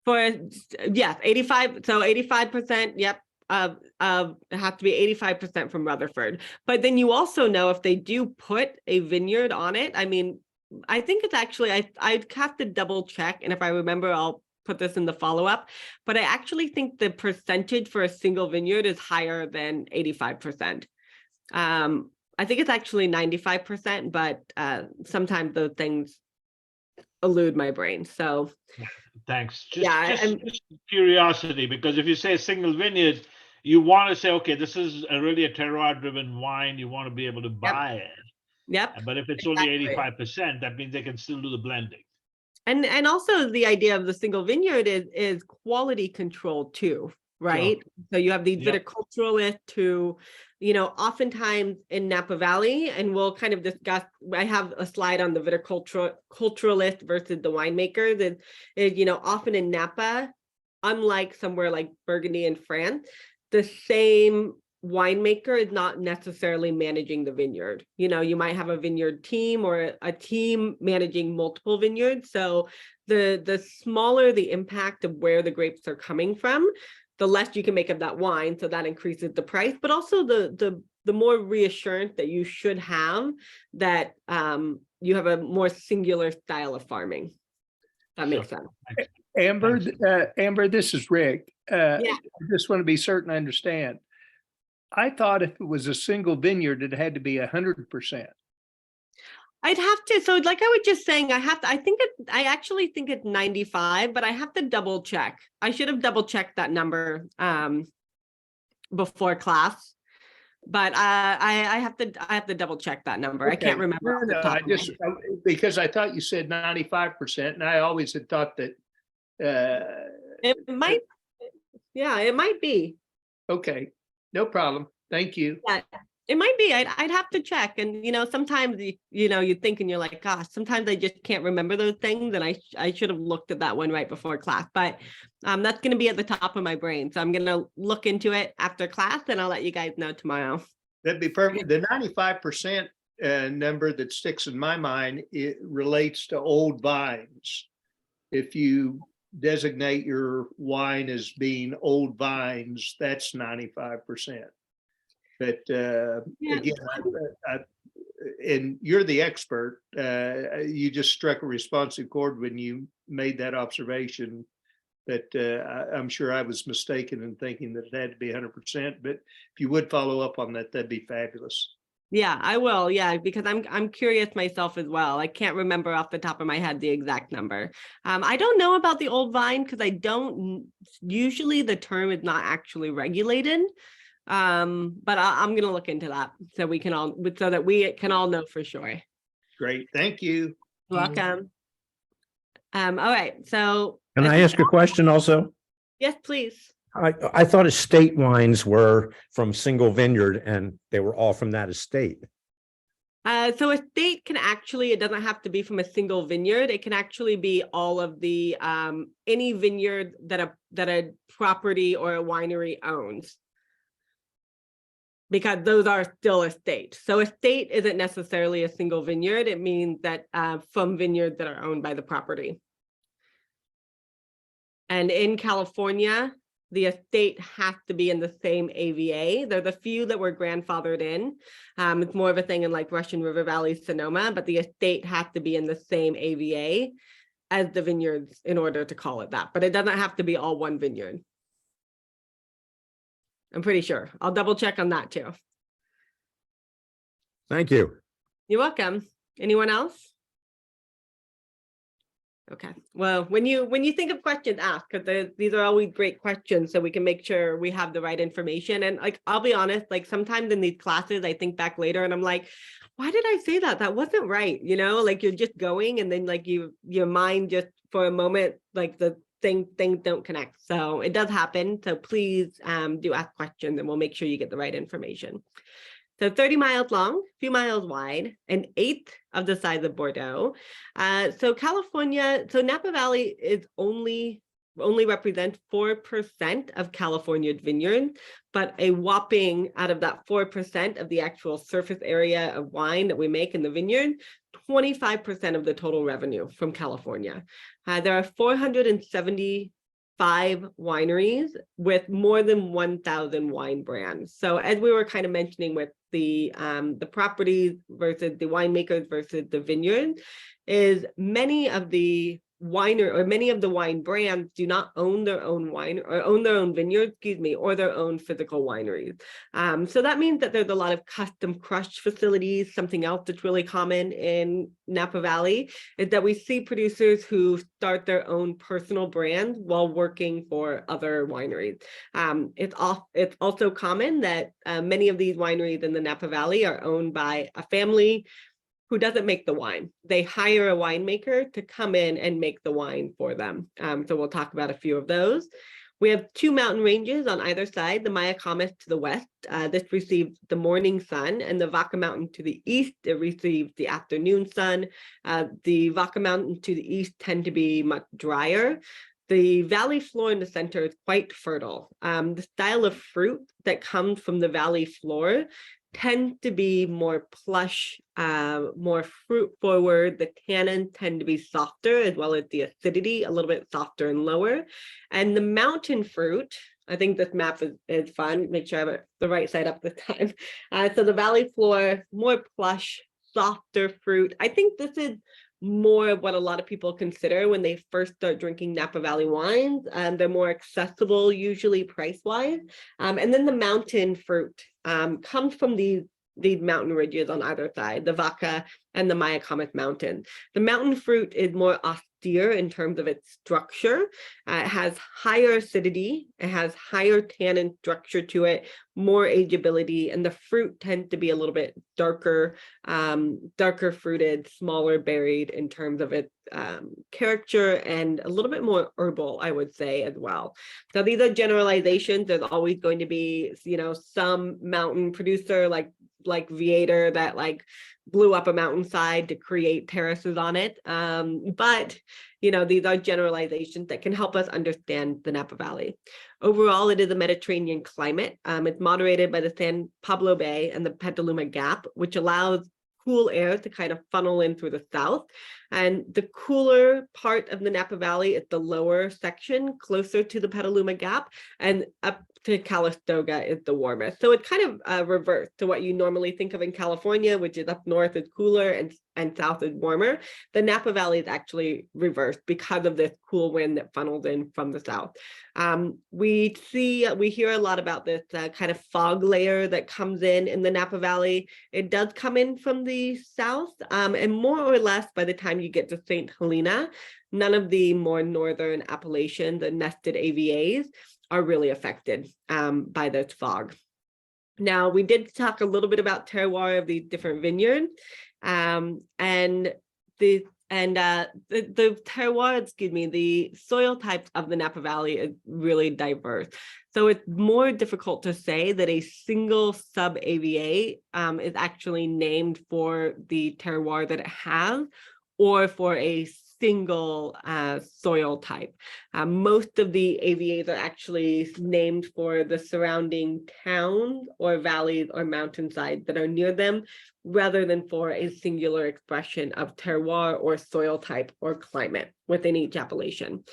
Yes, 85. So 85%. Yep. It has to be 85% from Rutherford. But then you also know if they do put a vineyard on it. I mean, I think it's actually I'd have to double check, and if I remember, I'll put this in the follow-up. But I actually think the percentage for a single vineyard is higher than 85%. I think it's actually 95%, but sometimes those things elude my brain. So thanks. Just curiosity, because if you say a single vineyard, you want to say, okay, this is really a terroir-driven wine. You want to be able to buy it. Yep. But if it's only 85%, that means they can still do the blending. And also the idea of the single vineyard is quality control too, right? Sure. So you have these viticulturalists who, oftentimes in Napa Valley, and we'll kind of discuss, I have a slide on the viticulturalist versus the winemakers, is often in Napa, unlike somewhere like Burgundy in France, the same winemaker is not necessarily managing the vineyard. You know, you might have a vineyard team or a team managing multiple vineyards. So the smaller the impact of where the grapes are coming from, the less you can make of that wine. So that increases the price, but also the more reassurance that you should have that you have a more singular style of farming. That makes sense. Amber, Amber, this is Rick. Yeah. I just want to be certain I understand. I thought if it was a single vineyard, it had to be 100%. I'd have to, so like I was just saying, I actually think it's 95, but I have to double check. I should have double checked that number before class. But I have to double check that number. Okay. I can't remember. Because I thought you said 95%, and I always had thought that it might, yeah, it might be. Okay, no problem. Thank you. Yeah, it might be. I'd have to check. And you know, sometimes you think and you're like, gosh, sometimes I just can't remember those things, and I should have looked at that one right before class. But that's going to be at the top of my brain, so I'm going to look into it after class, and I'll let you guys know tomorrow. That'd be perfect. The 95% number that sticks in my mind, it relates to old vines. If you designate your wine as being old vines, that's 95%. But again, and you're the expert. You just struck a responsive chord when you made that observation. That I'm sure I was mistaken in thinking that it had to be 100%. But if you would follow up on that, that'd be fabulous. Yeah, I will. Yeah, because I'm curious myself as well. I can't remember off the top of my head the exact number. I don't know about the old vine because usually the term is not actually regulated. But I'm going to look into that so that we can all know for sure. Great. Thank you. You're welcome. All right. So can I ask a question also? Yes, please. I thought estate wines were from single vineyard and they were all from that estate. So estate can actually, it doesn't have to be from a single vineyard. It can actually be all of the any vineyard that a property or a winery owns, because those are still estate. So estate isn't necessarily a single vineyard. It means that from vineyards that are owned by the property. And in California, the estate has to be in the same AVA. They're the few that were grandfathered in. It's more of a thing in like Russian River Valley, Sonoma, but the estate has to be in the same AVA as the vineyards in order to call it that. But it doesn't have to be all one vineyard. I'm pretty sure. I'll double check on that too. Thank you. You're welcome. Anyone else? Okay. Well, when you think of questions, ask, because these are always great questions, so we can make sure we have the right information. And like, I'll be honest, like sometimes in these classes, I think back later and I'm like, why did I say that? That wasn't right. You know, like you're just going and then like your mind just for a moment, like the things don't connect. So it does happen. So please do ask questions and we'll make sure you get the right information. So 30 miles long, a few miles wide, an eighth of the size of Bordeaux. So California, so Napa Valley is only represents 4% of California's vineyards, but a whopping out of that 4% of the actual surface area of wine that we make in the vineyard, 25% of the total revenue from California. There are 475 wineries with more than 1,000 wine brands. So as we were kind of mentioning with the properties versus the winemakers versus the vineyards, is many of the wine brands do not own their own wine or own their own vineyards, or their own physical wineries. So that means that there's a lot of custom crush facilities. Something else that's really common in Napa Valley is that we see producers who start their own personal brands while working for other wineries. It's also common that many of these wineries in the Napa Valley are owned by a family who doesn't make the wine. They hire a winemaker to come in and make the wine for them. So we'll talk about a few of those. We have two mountain ranges on either side, the Mayacamas to the west. This receives the morning sun, and the Vaca Mountain to the east, it receives the afternoon sun. The Vaca Mountain to the east tend to be much drier. The valley floor in the center is quite fertile. The style of fruit that comes from the valley floor tend to be more plush, more fruit forward. The tannins tend to be softer, as well as the acidity a little bit softer and lower. And the mountain fruit, I think this map is fun. Make sure I have it the right side up this time. So the valley floor, more plush, softer fruit. I think this is more of what a lot of people consider when they first start drinking Napa Valley wines. They're more accessible, usually price-wise. And then the mountain fruit comes from these mountain ridges on either side, the Vaca and the Mayacamas Mountain. The mountain fruit is more austere in terms of its structure. It has higher acidity, it has higher tannin structure to it, more ageability, and the fruit tends to be a little bit darker, darker fruited, smaller berried in terms of its character, and a little bit more herbal, I would say, as well. So these are generalizations. There's always going to be, you know, some mountain producer like Viator that like blew up a mountainside to create terraces on it. But, you know, these are generalizations that can help us understand the Napa Valley. Overall, it is a Mediterranean climate. It's moderated by the San Pablo Bay and the Petaluma Gap, which allows cool air to kind of funnel in through the south. And the cooler part of the Napa Valley is the lower section, closer to the Petaluma Gap, and up to Calistoga is the warmest. So it's kind of reversed to what you normally think of in California, which is up north is cooler and south is warmer. The Napa Valley is actually reversed because of this cool wind that funnels in from the south. We hear a lot about this kind of fog layer that comes in the Napa Valley. It does come in from the south, and more or less by the time you get to St. Helena, none of the more northern appellations and nested AVAs are really affected by this fog. Now, we did talk a little bit about terroir of these different vineyards, and the terroir, the soil types of the Napa Valley is really diverse. So it's more difficult to say that a single sub-AVA is actually named for the terroir that it has, or for a single soil type. Most of the AVAs are actually named for the surrounding towns or valleys or mountainsides that are near them, rather than for a singular expression of terroir or soil type or climate within each appellation.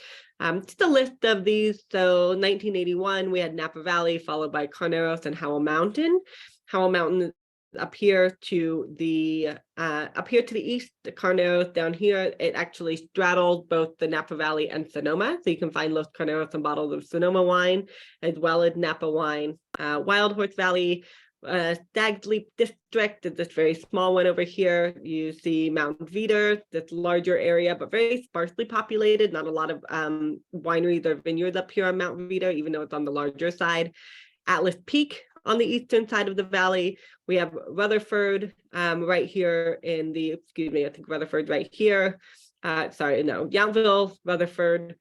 Just a list of these. So 1981, we had Napa Valley, followed by Carneros and Howell Mountain. Howell Mountain up here to the east, the Carneros down here, it actually straddles both the Napa Valley and Sonoma. So you can find Los Carneros and bottles of Sonoma wine, as well as Napa wine. Wild Horse Valley, Stag's Leap District is this very small one over here. You see Mount Veeder, this larger area, but very sparsely populated. Not a lot of wineries or vineyards up here on Mount Veeder, even though it's on the larger side. Atlas Peak on the eastern side of the valley. We have Rutherford right here in the, I think Rutherford right here. Yountville, Rutherford,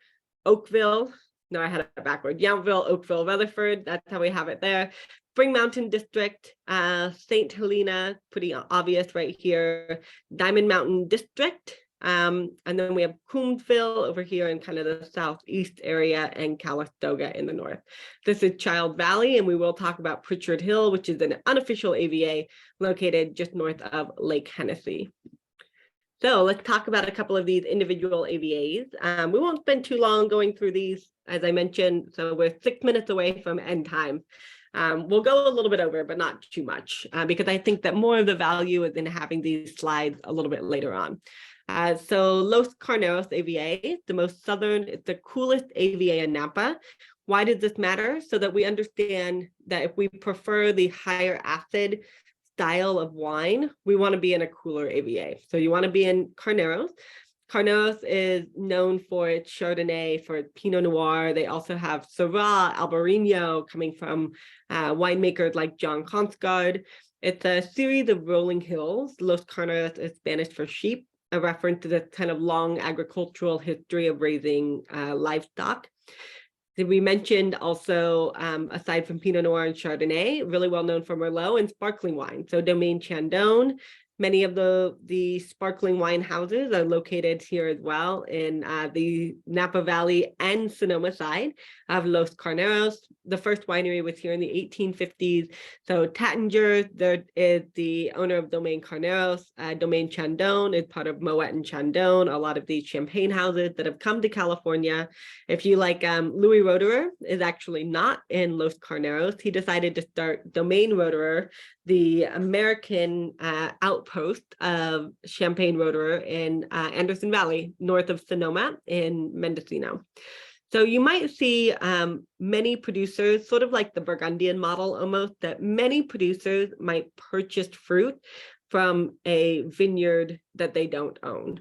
Oakville. No, I had it backward. Yountville, Oakville, Rutherford. That's how we have it there. Spring Mountain District, St. Helena, pretty obvious right here. Diamond Mountain District. And then we have Coombsville over here in kind of the southeast area, and Calistoga in the north. This is Child Valley, and we will talk about Pritchard Hill, which is an unofficial AVA located just north of Lake Hennessy. So let's talk about a couple of these individual AVAs. We won't spend too long going through these, as I mentioned, so we're 6 minutes away from end time. We'll go a little bit over, but not too much, because I think that more of the value is in having these slides a little bit later on. So Los Carneros AVA, the most southern, it's the coolest AVA in Napa. Why does this matter? So that we understand that if we prefer the higher acid style of wine, we want to be in a cooler AVA. So you want to be in Carneros. Carneros is known for its Chardonnay, for its Pinot Noir. They also have Syrah, Albarino, coming from winemakers like John Consgard. It's a series of rolling hills. Los Carneros is Spanish for sheep, a reference to the kind of long agricultural history of raising livestock. So we mentioned also, aside from Pinot Noir and Chardonnay, really well known for Merlot and sparkling wine. So Domaine Chandon, Many of the sparkling wine houses are located here as well in the Napa Valley and Sonoma side of Los Carneros. The first winery was here in the 1850s. So Tattinger, there is the owner of Domaine Carneros. Domaine Chandon is part of Moet and Chandon, a lot of these champagne houses that have come to California. If you like, Louis Roederer is actually not in Los Carneros. He decided to start Domaine Roederer, the American outpost of Champagne Roederer in Anderson Valley, north of Sonoma in Mendocino. So you might see many producers, sort of like the Burgundian model almost, that many producers might purchase fruit from a vineyard that they don't own.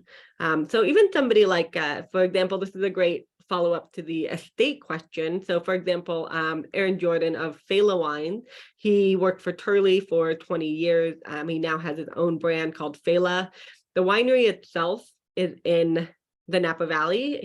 So even somebody like, for example, this is a great follow-up to the estate question. So for example, Aaron Jordan of Fela Wines, he worked for Turley for 20 years. He now has his own brand called Fela. The winery itself is in the Napa Valley.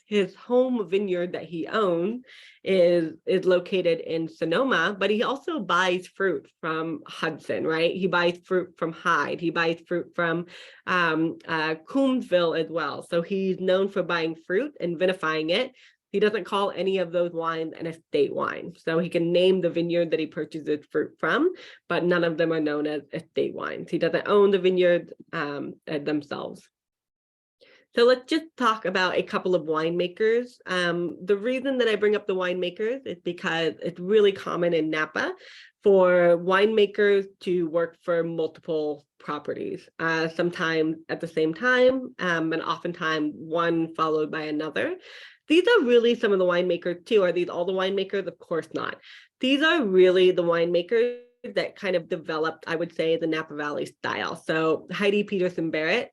His home vineyard that he owns is located in Sonoma, but he also buys fruit from Hudson, right? He buys fruit from Hyde. He buys fruit from Coombsville as well. So he's known for buying fruit and vinifying it. He doesn't call any of those wines an estate wine. So he can name the vineyard that he purchases fruit from, but none of them are known as estate wines. He doesn't own the vineyards themselves. So let's just talk about a couple of winemakers. The reason that I bring up the winemakers is because it's really common in Napa for winemakers to work for multiple properties, sometimes at the same time, and oftentimes one followed by another. These are really some of the winemakers too. Are these all the winemakers? Of course not. These are really the winemakers that kind of developed, I would say, the Napa Valley style. So Heidi Peterson Barrett,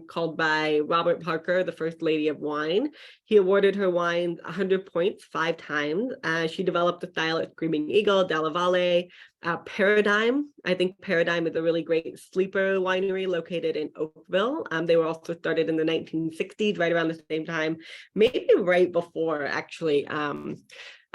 called by Robert Parker the first lady of wine. He awarded her wines 100 points 5 times. She developed the style at Screaming Eagle, Della Valle, Paradigm. I think Paradigm is a really great sleeper winery located in Oakville. They were also started in the 1960s, right around the same time, maybe right before actually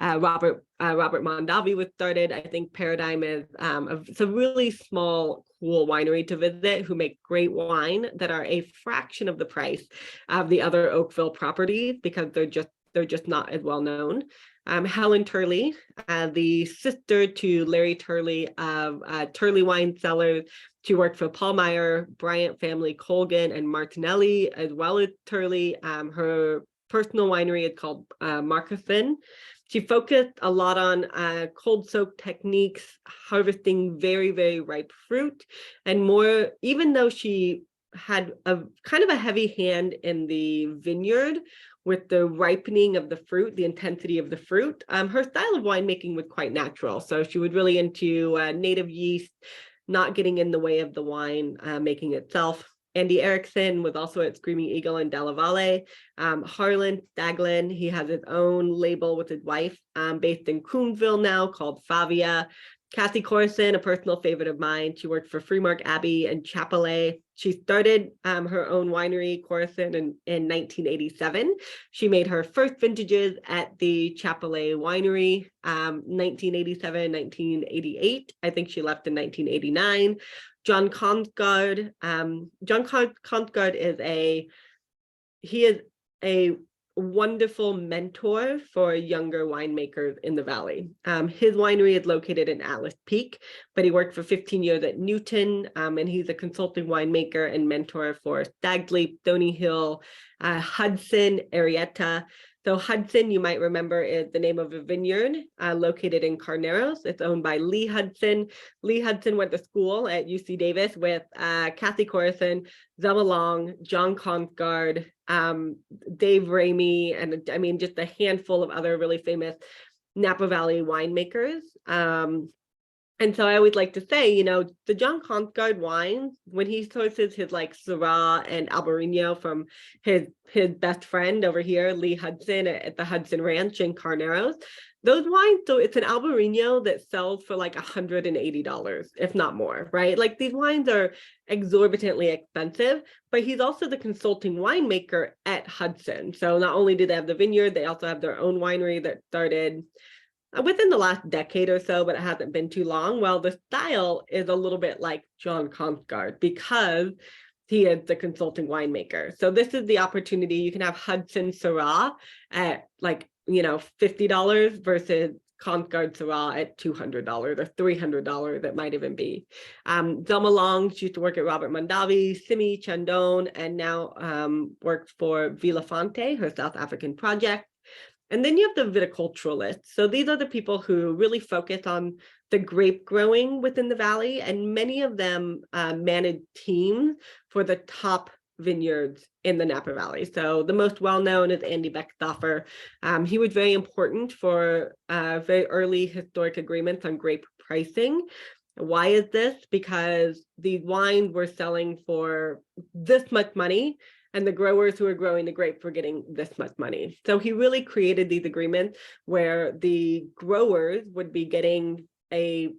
Robert Mondavi was started. I think Paradigm is it's a really small, cool winery to visit who make great wine that are a fraction of the price of the other Oakville properties because they're just not as well known. Helen Turley, the sister to Larry Turley of Turley Wine Cellars. She worked for Paul Meyer, Bryant Family, Colgan, and Martinelli, as well as Turley. Her personal winery is called Matthiasson. She focused a lot on cold soak techniques, harvesting very, very ripe fruit, and more, even though she had a kind of a heavy hand in the vineyard with the ripening of the fruit, the intensity of the fruit, her style of winemaking was quite natural. So she was really into native yeast, not getting in the way of the wine making itself. Andy Erickson was also at Screaming Eagle in Della Valle. Harlan Staglin, he has his own label with his wife based in Coombsville now called Favia. Kathy Corson, a personal favorite of mine. She worked for Freemark Abbey and Chappellet. She started her own winery, Corson, in 1987. She made her first vintages at the Chappellet Winery, 1987, 1988. I think she left in 1989. John Konsgaard. John Konsgaard is a wonderful mentor for younger winemakers in the Valley. His winery is located in Atlas Peak, but he worked for 15 years at Newton, and he's a consulting winemaker and mentor for Stag's Leap, Stony Hill, Hudson, Arietta. So Hudson, you might remember, is the name of a vineyard located in Carneros. It's owned by Lee Hudson. Lee Hudson went to school at UC Davis with Kathy Corson, Zelma Long, John Konsgaard, Dave Ramey, and I mean, just a handful of other really famous Napa Valley winemakers. And so I always like to say, you know, the John Konsgaard wines, when he sources his like Syrah and Albarino from his best friend over here, Lee Hudson at the Hudson Ranch in Carneros, those wines, so it's an Albarino that sells for like $180, if not more, right? Like these wines are exorbitantly expensive, but he's also the consulting winemaker at Hudson. So not only do they have the vineyard, they also have their own winery that started within the last decade or so, but it hasn't been too long. Well, the style is a little bit like John Consgard because he is the consulting winemaker. So this is the opportunity. You can have Hudson Syrah at like, $50 versus Consgard Syrah at $200 or $300, it might even be. Zelma Long, she used to work at Robert Mondavi, Simi Chandon, and now works for Villafante, her South African project. And then you have the viticulturalists. So these are the people who really focus on the grape growing within the valley, and many of them manage teams for the top vineyards in the Napa Valley. So the most well-known is Andy Beckstoffer. He was very important for very early historic agreements on grape pricing. Why is this? Because the wines were selling for this much money, and the growers who are growing the grapes were getting this much money. So he really created these agreements where the growers would be getting a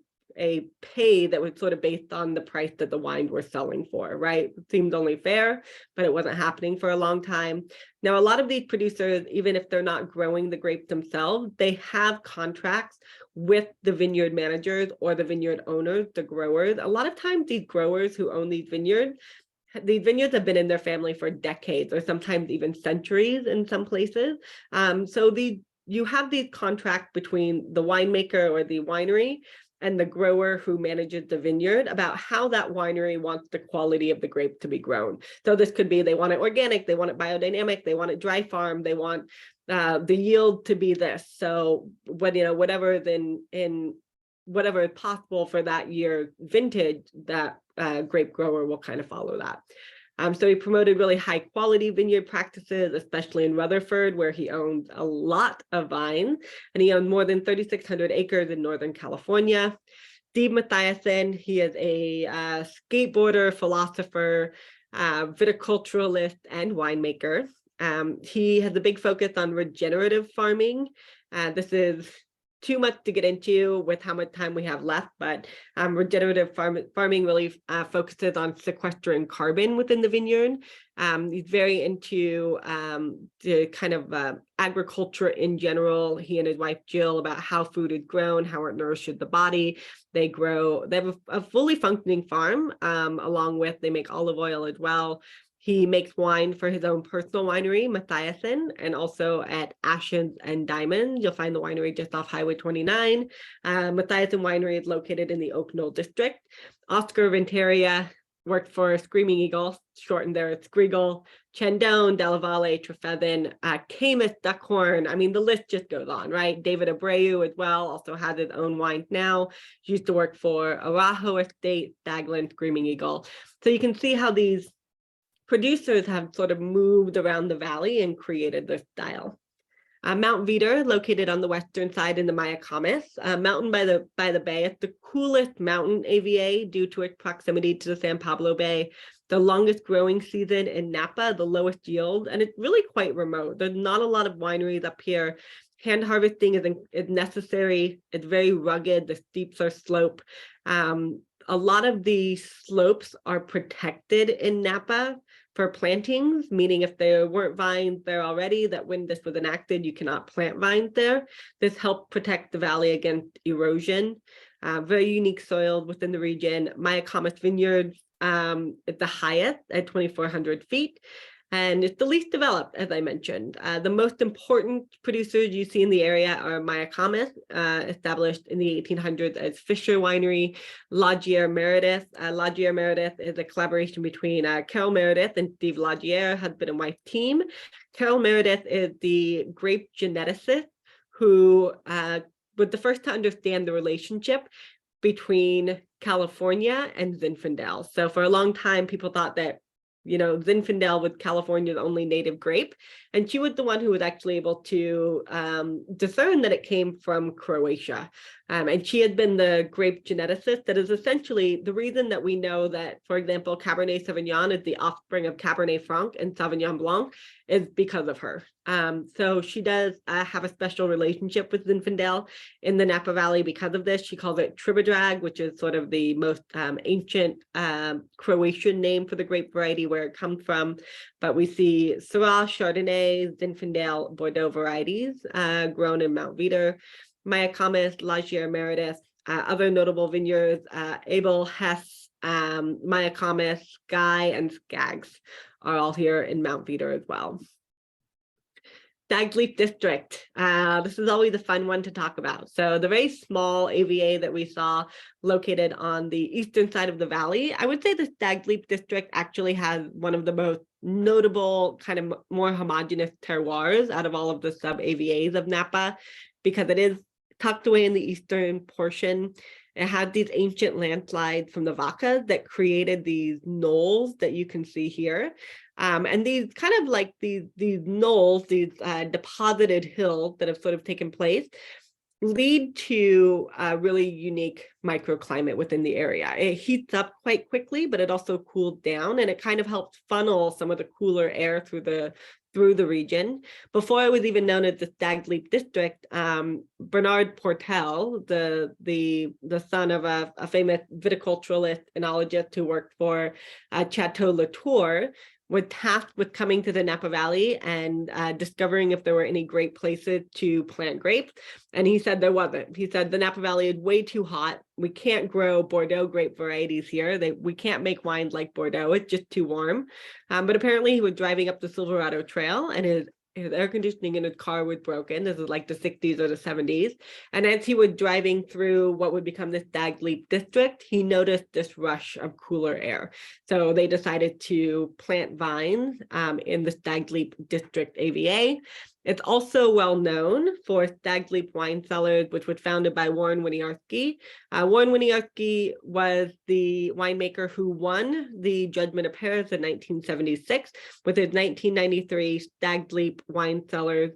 pay that was sort of based on the price that the wines were selling for, right? It seemed only fair, but it wasn't happening for a long time. Now, a lot of these producers, even if they're not growing the grapes themselves, they have contracts with the vineyard managers or the vineyard owners, the growers. A lot of times these growers who own these vineyards have been in their family for decades or sometimes even centuries in some places. So you have these contracts between the winemaker or the winery and the grower who manages the vineyard about how that winery wants the quality of the grape to be grown. So this could be they want it organic, they want it biodynamic, they want it dry farm, they want the yield to be this. So whatever is in whatever is possible for that year's vintage, that grape grower will kind of follow that. So he promoted really high quality vineyard practices, especially in Rutherford, where he owns a lot of vines, and he owned more than 3,600 acres in Northern California. Steve Matthiasson, he is a skateboarder, philosopher, viticulturalist, and winemaker. He has a big focus on regenerative farming. This is too much to get into with how much time we have left, but regenerative farming really focuses on sequestering carbon within the vineyard. He's very into the kind of agriculture in general. He and his wife Jill about how food is grown, how it nourishes the body. They have a fully functioning farm, along with they make olive oil as well. He makes wine for his own personal winery, Matthiasson, and also at Ashes and Diamonds. You'll find the winery just off Highway 29. Matthiasson Winery is located in the Oak Knoll district. Oscar Venteria worked for Screaming Eagle, shortened there as Skriegel, Chandon, Della Valle, Trefethen, Camus, Duckhorn. I mean, the list just goes on, right? David Abreu as well, also has his own wines now. He used to work for Arajo Estate, Daglin, Screaming Eagle. So you can see how these producers have sort of moved around the valley and created their style. Mount Veeder, located on the western side in the Mayacamas, mountain by the bay. It's the coolest mountain AVA due to its proximity to the San Pablo Bay, the longest growing season in Napa, the lowest yield, and it's really quite remote. There's not a lot of wineries up here. Hand harvesting is necessary. It's very rugged. The steeps are sloped. A lot of the slopes are protected in Napa for plantings, meaning if there weren't vines there already, that when this was enacted, you cannot plant vines there. This helped protect the valley against erosion. Very unique soil within the region. Mayacamas Vineyards is the highest at 2,400 feet. And it's the least developed, as I mentioned. The most important producers you see in the area are Mayacamas, established in the 1800s as Fisher Winery, Lagier-Meredith. Lagier-Meredith is a collaboration between Carol Meredith and Steve Lagier, husband and wife team. Carol Meredith is the grape geneticist who was the first to understand the relationship between California and Zinfandel. So for a long time, people thought that Zinfandel was California's only native grape. And she was the one who was actually able to discern that it came from Croatia. And she had been the grape geneticist that is essentially the reason that we know that, for example, Cabernet Sauvignon is the offspring of Cabernet Franc and Sauvignon Blanc is because of her. So she does have a special relationship with Zinfandel in the Napa Valley because of this. She calls it Tribodrag, which is sort of the most ancient Croatian name for the grape variety where it comes from. But we see Syrah, Chardonnay, Zinfandel, Bordeaux varieties grown in Mount Veeder. Mayacamas, Lagier-Meredith, other notable vineyards, Abel, Hess, Mayacamas, Guy, and Skaggs are all here in Mount Veeder as well. Stag Leap District. This is always a fun one to talk about. So the very small AVA that we saw located on the eastern side of the valley, I would say the Stag Leap District actually has one of the most notable, kind of more homogeneous terroirs out of all of the sub-AVAs of Napa, because it is tucked away in the eastern portion. It had these ancient landslides from the Vacas that created these knolls that you can see here. And these kind of like these knolls, these deposited hills that have sort of taken place, lead to a really unique microclimate within the area. It heats up quite quickly, but it also cools down, and it kind of helps funnel some of the cooler air through the region. Before it was even known as the Stag Leap District, Bernard Portel, the son of a famous viticulturalist enologist who worked for Chateau Latour, was tasked with coming to the Napa Valley and discovering if there were any great places to plant grapes. And he said there wasn't. He said the Napa Valley is way too hot. We can't grow Bordeaux grape varieties here. We can't make wines like Bordeaux. It's just too warm. But apparently he was driving up the Silverado Trail, and his air conditioning in his car was broken. This is like the 60s or the 70s. And as he was driving through what would become the Stag Leap District, he noticed this rush of cooler air. So they decided to plant vines in the Stag Leap District AVA. It's also well known for Stag Leap Wine Cellars, which was founded by Warren Winiarski. Warren Winiarski was the winemaker who won the Judgment of Paris in 1976 with his 1993 Stag Leap Wine Cellars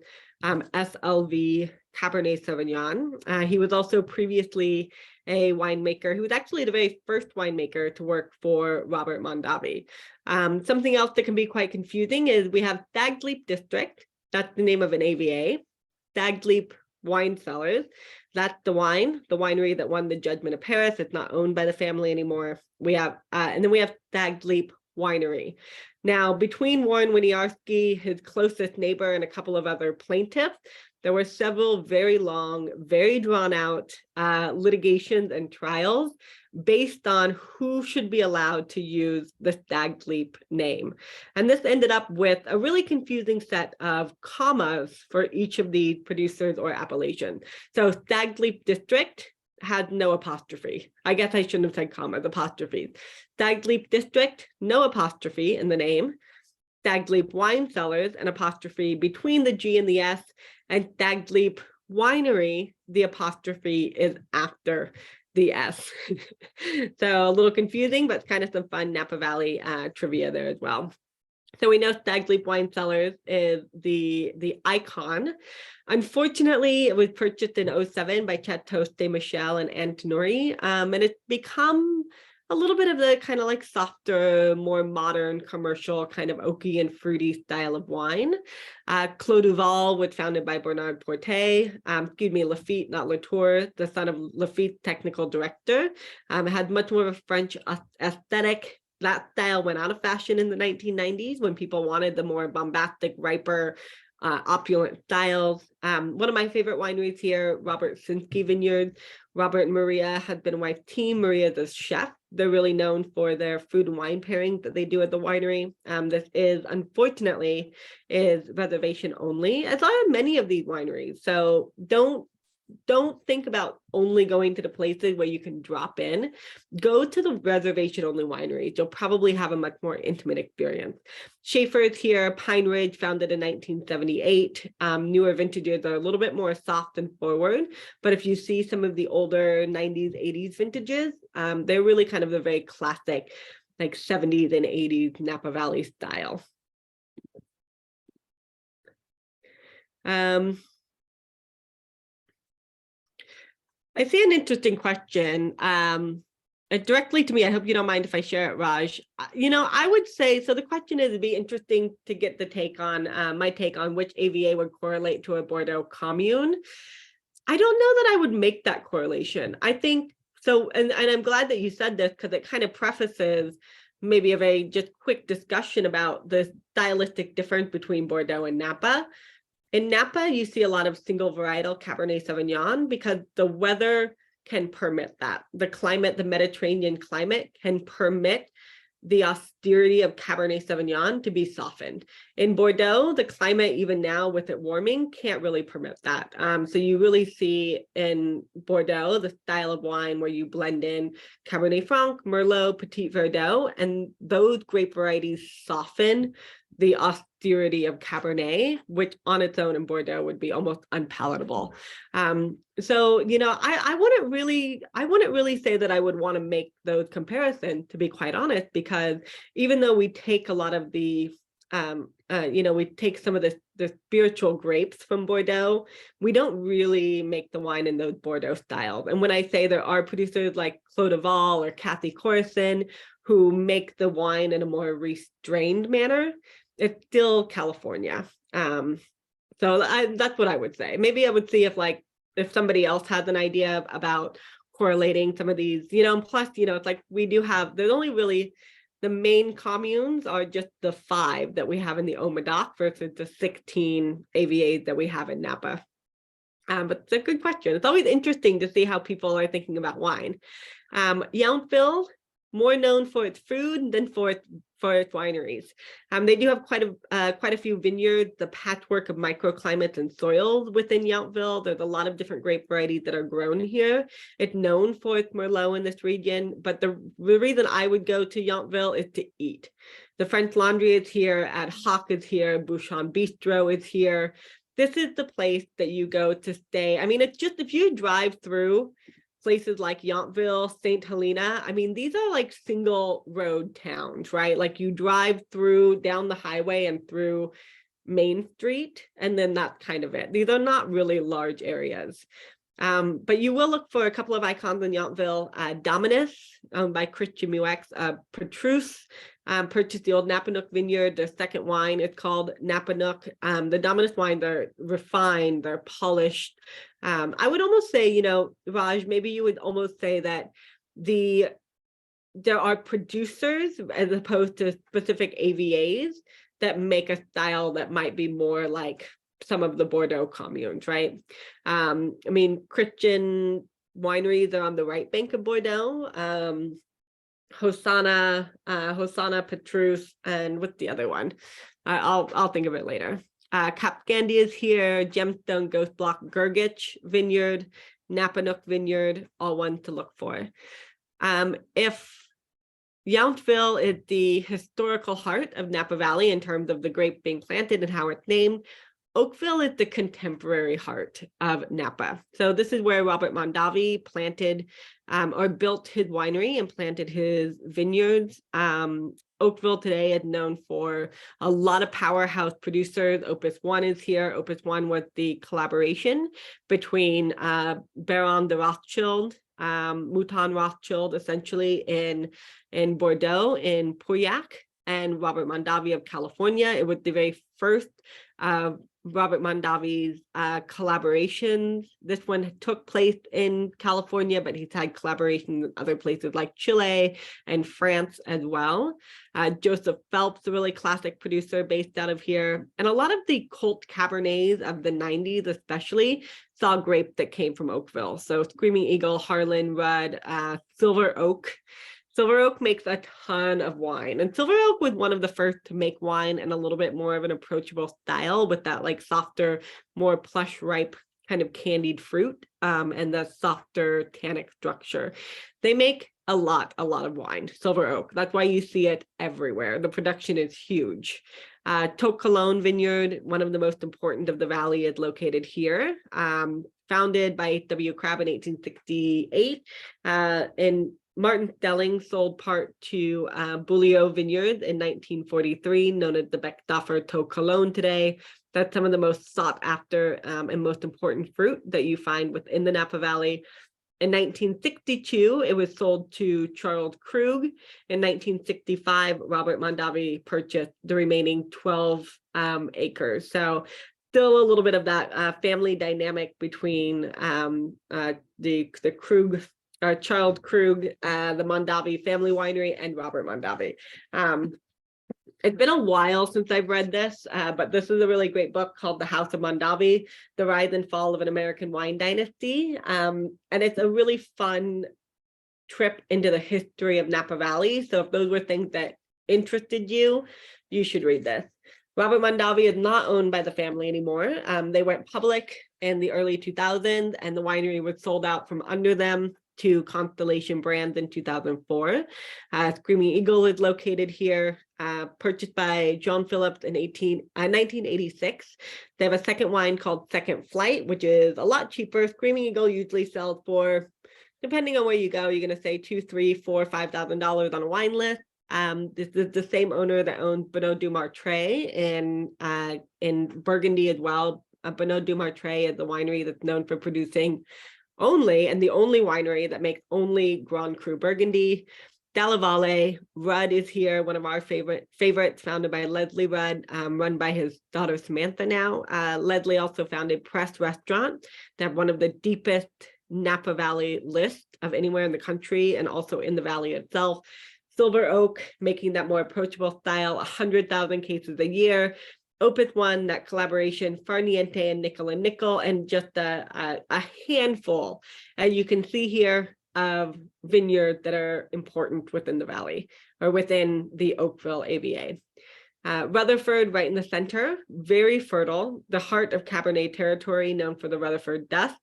SLV Cabernet Sauvignon. He was also previously a winemaker. He was actually the very first winemaker to work for Robert Mondavi. Something else that can be quite confusing is we have Stag Leap District. That's the name of an AVA. Stag Leap Wine Cellars. That's the winery that won the Judgment of Paris. It's not owned by the family anymore. We have, and then we have Stag Leap Winery. Now, between Warren Winiarski, his closest neighbor, and a couple of other plaintiffs, there were several very long, very drawn out litigations and trials based on who should be allowed to use the Stag Leap name. And this ended up with a really confusing set of commas for each of the producers or appellations. So Stag Leap District had no apostrophe. I guess I shouldn't have said commas, apostrophes. Stag Leap District, no apostrophe in the name. Stag Leap Wine Cellars, an apostrophe between the G and the S, and Stag Leap Winery, the apostrophe is after the S. So a little confusing, but kind of some fun Napa Valley trivia there as well. So we know Stag Leap Wine Cellars is the icon. Unfortunately, it was purchased in 2007 by Chateau Ste Michel and Antinori, and it's become a little bit of the kind of like softer, more modern, commercial, kind of oaky and fruity style of wine. Clos Duval was founded by Bernard Lafitte, not Latour, the son of Lafitte's technical director. It had much more of a French aesthetic. That style went out of fashion in the 1990s when people wanted the more bombastic, riper, opulent styles. One of my favorite wineries here, Robert Sinsky Vineyards. Robert and Maria had been a wife team. Maria's a chef. They're really known for their food and wine pairings that they do at the winery. This is, unfortunately, is reservation only, as are many of these wineries. So don't think about only going to the places where you can drop in. Go to the reservation only wineries. You'll probably have a much more intimate experience. Schaefer's here, Pine Ridge, founded in 1978. Newer vintages are a little bit more soft and forward, but if you see some of the older 90s, 80s vintages, they're really kind of the very classic, like 70s and 80s Napa Valley style. I see an interesting question directly to me. I hope you don't mind if I share it, Raj. I would say, so the question is, it'd be interesting to get the take on, my take on which AVA would correlate to a Bordeaux commune. I don't know that I would make that correlation. I think, so, and I'm glad that you said this because it kind of prefaces maybe a very just quick discussion about the stylistic difference between Bordeaux and Napa. In Napa, you see a lot of single varietal Cabernet Sauvignon because the weather can permit that. The climate, the Mediterranean climate can permit the austerity of Cabernet Sauvignon to be softened. In Bordeaux, the climate, even now with it warming, can't really permit that. So you really see in Bordeaux the style of wine where you blend in Cabernet Franc, Merlot, Petit Verdot, and those grape varieties soften the austerity of Cabernet, which on its own in Bordeaux would be almost unpalatable. So, you know, I wouldn't really say that I would want to make those comparisons, to be quite honest, because even though we take a lot of the, you know, we take some of the spiritual grapes from Bordeaux, we don't really make the wine in those Bordeaux styles. And when I say there are producers like Clos-de-Val or Cathy Corson who make the wine in a more restrained manner, it's still California. So that's what I would say. Maybe I would see if somebody else has an idea about correlating some of these, you know, and plus, you know, it's like we do have, there's only really, the main communes are just the 5 that we have in the Haut-Médoc versus the 16 AVAs that we have in Napa. But it's a good question. It's always interesting to see how people are thinking about wine. Yountville, more known for its food than for its wineries. They do have quite a few vineyards, the patchwork of microclimates and soils within Yountville. There's a lot of different grape varieties that are grown here. It's known for its Merlot in this region, but the reason I would go to Yountville is to eat. The French Laundry is here, Ad Hoc is here, Bouchon Bistro is here. This is the place that you go to stay. I mean, it's just, if you drive through places like Yountville, St. Helena, I mean, these are like single road towns, right? Like you drive through down the highway and through Main Street, and then that's kind of it. These are not really large areas. But you will look for a couple of icons in Yountville. Dominus, owned by Christian Muex. Petrus purchased the old Napa Nook vineyard. Their second wine is called Napa Nook. The Dominus wines are refined, they're polished. I would almost say, you know, Raj, maybe you would almost say that there are producers as opposed to specific AVAs that make a style that might be more like some of the Bordeaux communes, right? I mean, Christian wineries are on the right bank of Bordeaux. Hosanna, Petrus, and what's the other one? I'll think of it later. Cap Gandy is here, Gemstone, Ghost Block, Gurgich Vineyard, Napa Nook Vineyard, all ones to look for. If Yountville is the historical heart of Napa Valley in terms of the grape being planted and how it's named, Oakville is the contemporary heart of Napa. So this is where Robert Mondavi planted or built his winery and planted his vineyards. Oakville today is known for a lot of powerhouse producers. Opus One is here. Opus One was the collaboration between Baron de Rothschild, Mouton Rothschild, essentially in Bordeaux, in Pauillac, and Robert Mondavi of California. It was the very first Robert Mondavi's collaborations. This one took place in California, but he's had collaborations in other places like Chile and France as well. Joseph Phelps, a really classic producer based out of here. And a lot of the cult Cabernets of the 90s especially saw grape that came from Oakville. So Screaming Eagle, Harlan, Rudd, Silver Oak. Silver Oak makes a ton of wine, and Silver Oak was one of the first to make wine in a little bit more of an approachable style with that like softer, more plush, ripe kind of candied fruit and the softer tannic structure. They make a lot of wine, Silver Oak. That's why you see it everywhere. The production is huge. Tocolone Vineyard, one of the most important of the valley, is located here. Founded by H.W. Crabb in 1868. And Martin Stelling sold part to Beaulieu Vineyards in 1943, known as the Beckstoffer Tocolone today. That's some of the most sought after and most important fruit that you find within the Napa Valley. In 1962, it was sold to Charles Krug. In 1965, Robert Mondavi purchased the remaining 12 acres. So still a little bit of that family dynamic between the Krug, Charles Krug, the Mondavi family winery, and Robert Mondavi. It's been a while since I've read this, but this is a really great book called The House of Mondavi, The Rise and Fall of an American Wine Dynasty. And it's a really fun trip into the history of Napa Valley. So if those were things that interested you, you should read this. Robert Mondavi is not owned by the family anymore. They went public in the early 2000s, and the winery was sold out from under them to Constellation Brands in 2004. Screaming Eagle is located here, purchased by John Phillips in 1986. They have a second wine called Second Flight, which is a lot cheaper. Screaming Eagle usually sells for, depending on where you go, you're going to say $2,000, $3,000, $4,000, $5,000 on a wine list. This is the same owner that owns Bonneau du Martray in Burgundy as well. Bonneau du Martray is the winery that's known for producing only, and the only winery that makes only Grand Cru Burgundy. Dalla Rudd is here, one of our favorites, founded by Leslie Rudd, run by his daughter Samantha now. Leslie also founded Press Restaurant. They have one of the deepest Napa Valley lists of anywhere in the country, and also in the valley itself. Silver Oak, making that more approachable style, 100,000 cases a year. Opus One, that collaboration, Farniente and Nickel, and just a handful, as you can see here, of vineyards that are important within the valley or within the Oakville AVA. Rutherford, right in the center, very fertile, the heart of Cabernet territory, known for the Rutherford dust.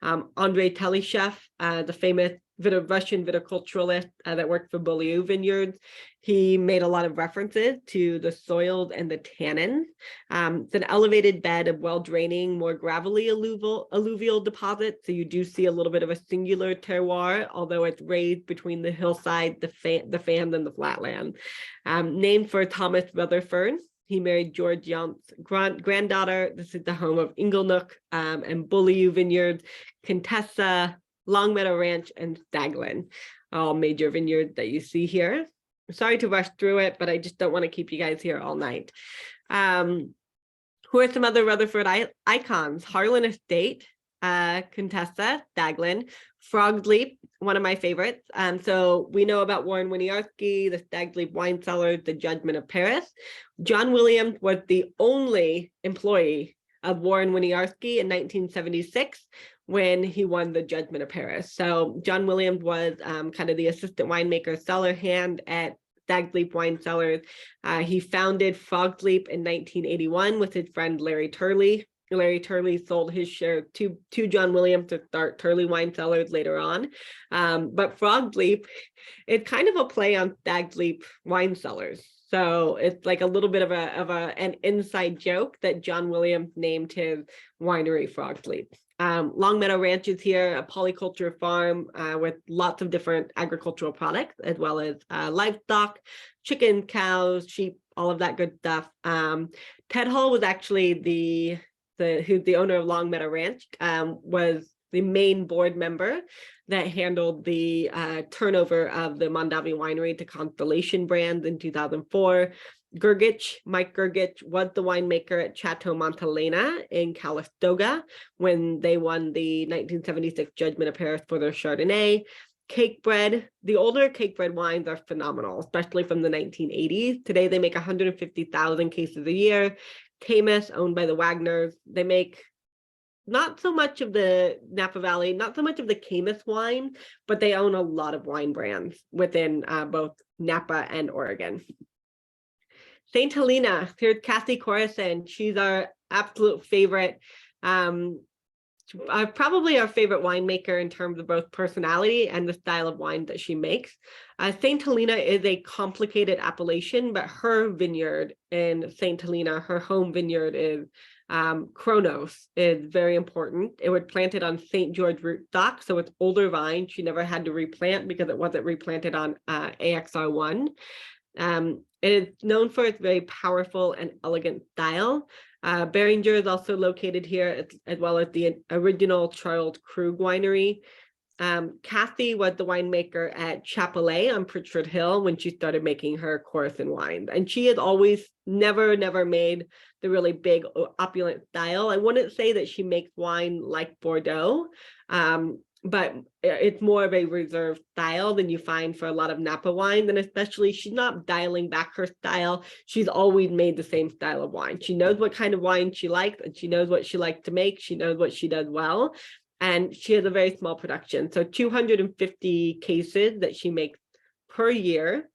Andrei Telyshev, the famous Russian viticulturalist that worked for Beaulieu Vineyards, he made a lot of references to the soils and the tannins. It's an elevated bed of well-draining, more gravelly alluvial deposits, so you do see a little bit of a singular terroir, although it's raised between the hillside, the fans, and the flatland. Named for Thomas Rutherford. He married George Yount's granddaughter. This is the home of Inglenook and Beaulieu Vineyards, Contessa, Longmeadow Ranch, and Staglin, all major vineyards that you see here. Sorry to rush through it, but I just don't want to keep you guys here all night. Who are some other Rutherford icons? Harlan Estate, Contessa, Staglin, Frog's Leap, one of my favorites. So we know about Warren Winiarski, the Stag's Leap Wine Cellars, the Judgment of Paris. John Williams was the only employee of Warren Winiarski in 1976 when he won the Judgment of Paris. So John Williams was kind of the assistant winemaker cellar hand at Stag's Leap Wine Cellars. He founded Frog's Leap in 1981 with his friend Larry Turley. Larry Turley sold his share to John Williams to start Turley Wine Cellars later on. But Frog's Leap, it's kind of a play on Stag's Leap Wine Cellars. So it's like a little bit of an inside joke that John Williams named his winery Frog's Leap. Longmeadow Ranch is here, a polyculture farm with lots of different agricultural products, as well as livestock, chicken, cows, sheep, all of that good stuff. Ted Hall was actually who's the owner of Longmeadow Ranch, was the main board member that handled the turnover of the Mondavi winery to Constellation Brands in 2004. Mike Gergich was the winemaker at Chateau Montelena in Calistoga when they won the 1976 Judgment of Paris for their Chardonnay. Cakebread, the older Cakebread wines are phenomenal, especially from the 1980s. Today they make 150,000 cases a year. Camus, owned by the Wagners, they make not so much of the Napa Valley, not so much of the Camus wine, but they own a lot of wine brands within both Napa and Oregon. St. Helena, here's Kathy Corison. She's our absolute favorite, probably our favorite winemaker in terms of both personality and the style of wine that she makes. St. Helena is a complicated appellation, but her vineyard in St. Helena, her home vineyard is Kronos, is very important. It was planted on St. George rootstock, so it's older vine. She never had to replant because it wasn't replanted on AXR1. It is known for its very powerful and elegant style. Beringer is also located here, as well as the original Charles Krug winery. Kathy was the winemaker at Chappellet on Pritchard Hill when she started making her Corison wines. And she has always never made the really big opulent style. I wouldn't say that she makes wine like Bordeaux, but it's more of a reserved style than you find for a lot of Napa wines. And especially, she's not dialing back her style. She's always made the same style of wine. She knows what kind of wine she likes, and she knows what she likes to make. She knows what she does well. And she has a very small production. So 250 cases that she makes per year.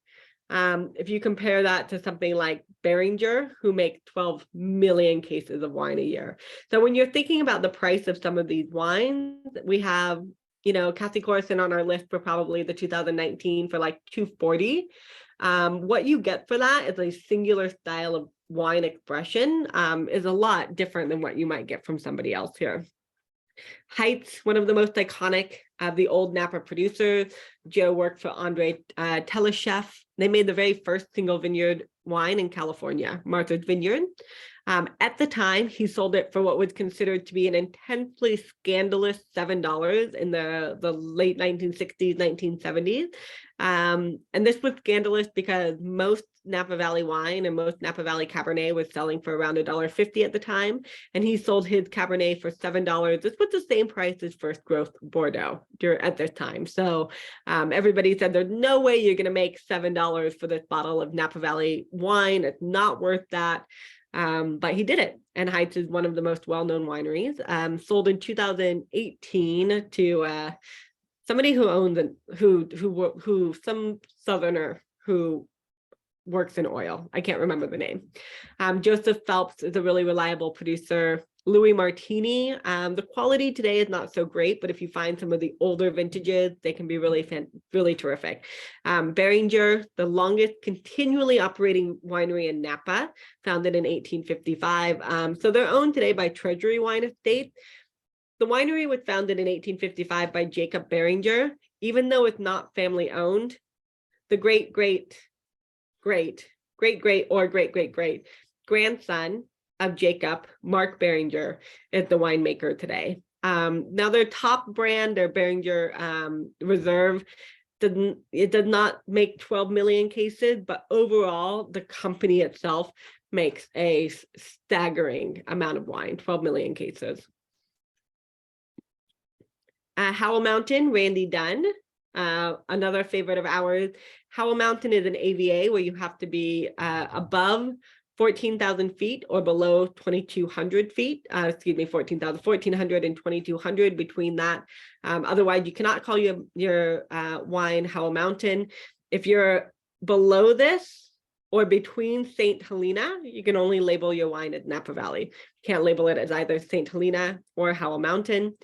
If you compare that to something like Beringer, who make 12 million cases of wine a year. So when you're thinking about the price of some of these wines, we have, you know, Cassie Corson on our list for probably the 2019 for like 240. What you get for that is a singular style of wine expression, is a lot different than what you might get from somebody else here. Heights, one of the most iconic of the old Napa producers. Joe worked for Andre Telesheff. They made the very first single vineyard wine in California, Martha's Vineyard. At the time, he sold it for what was considered to be an intensely scandalous $7 in the late 1960s, 1970s. And this was scandalous because most Napa Valley wine and most Napa Valley Cabernet was selling for around $1.50 at the time. And he sold his Cabernet for $7. This was the same price as first growth Bordeaux at this time. So everybody said, there's no way you're going to make $7 for this bottle of Napa Valley wine. It's not worth that. But he did it. And Heights is one of the most well-known wineries, sold in 2018 to somebody who owns some Southerner who works in oil. I can't remember the name. Joseph Phelps is a really reliable producer. Louis Martini, the quality today is not so great, but if you find some of the older vintages, they can be really terrific. Beringer, the longest continually operating winery in Napa, founded in 1855. So they're owned today by Treasury Wine Estate. The winery was founded in 1855 by Jacob Beringer. Even though it's not family owned, the great grandson of Jacob, Mark Beringer, is the winemaker today. Now their top brand, their Beringer Reserve, it does not make 12 million cases, but overall the company itself makes a staggering amount of wine, 12 million cases. Howell Mountain, Randy Dunn, another favorite of ours. Howell Mountain is an AVA where you have to be above 14,000 feet or below 2,200 feet, 1,400 and 2,200 between that. Otherwise, you cannot call your wine Howell Mountain. If you're below this or between St. Helena, you can only label your wine as Napa Valley. You can't label it as either St. Helena or Howell Mountain.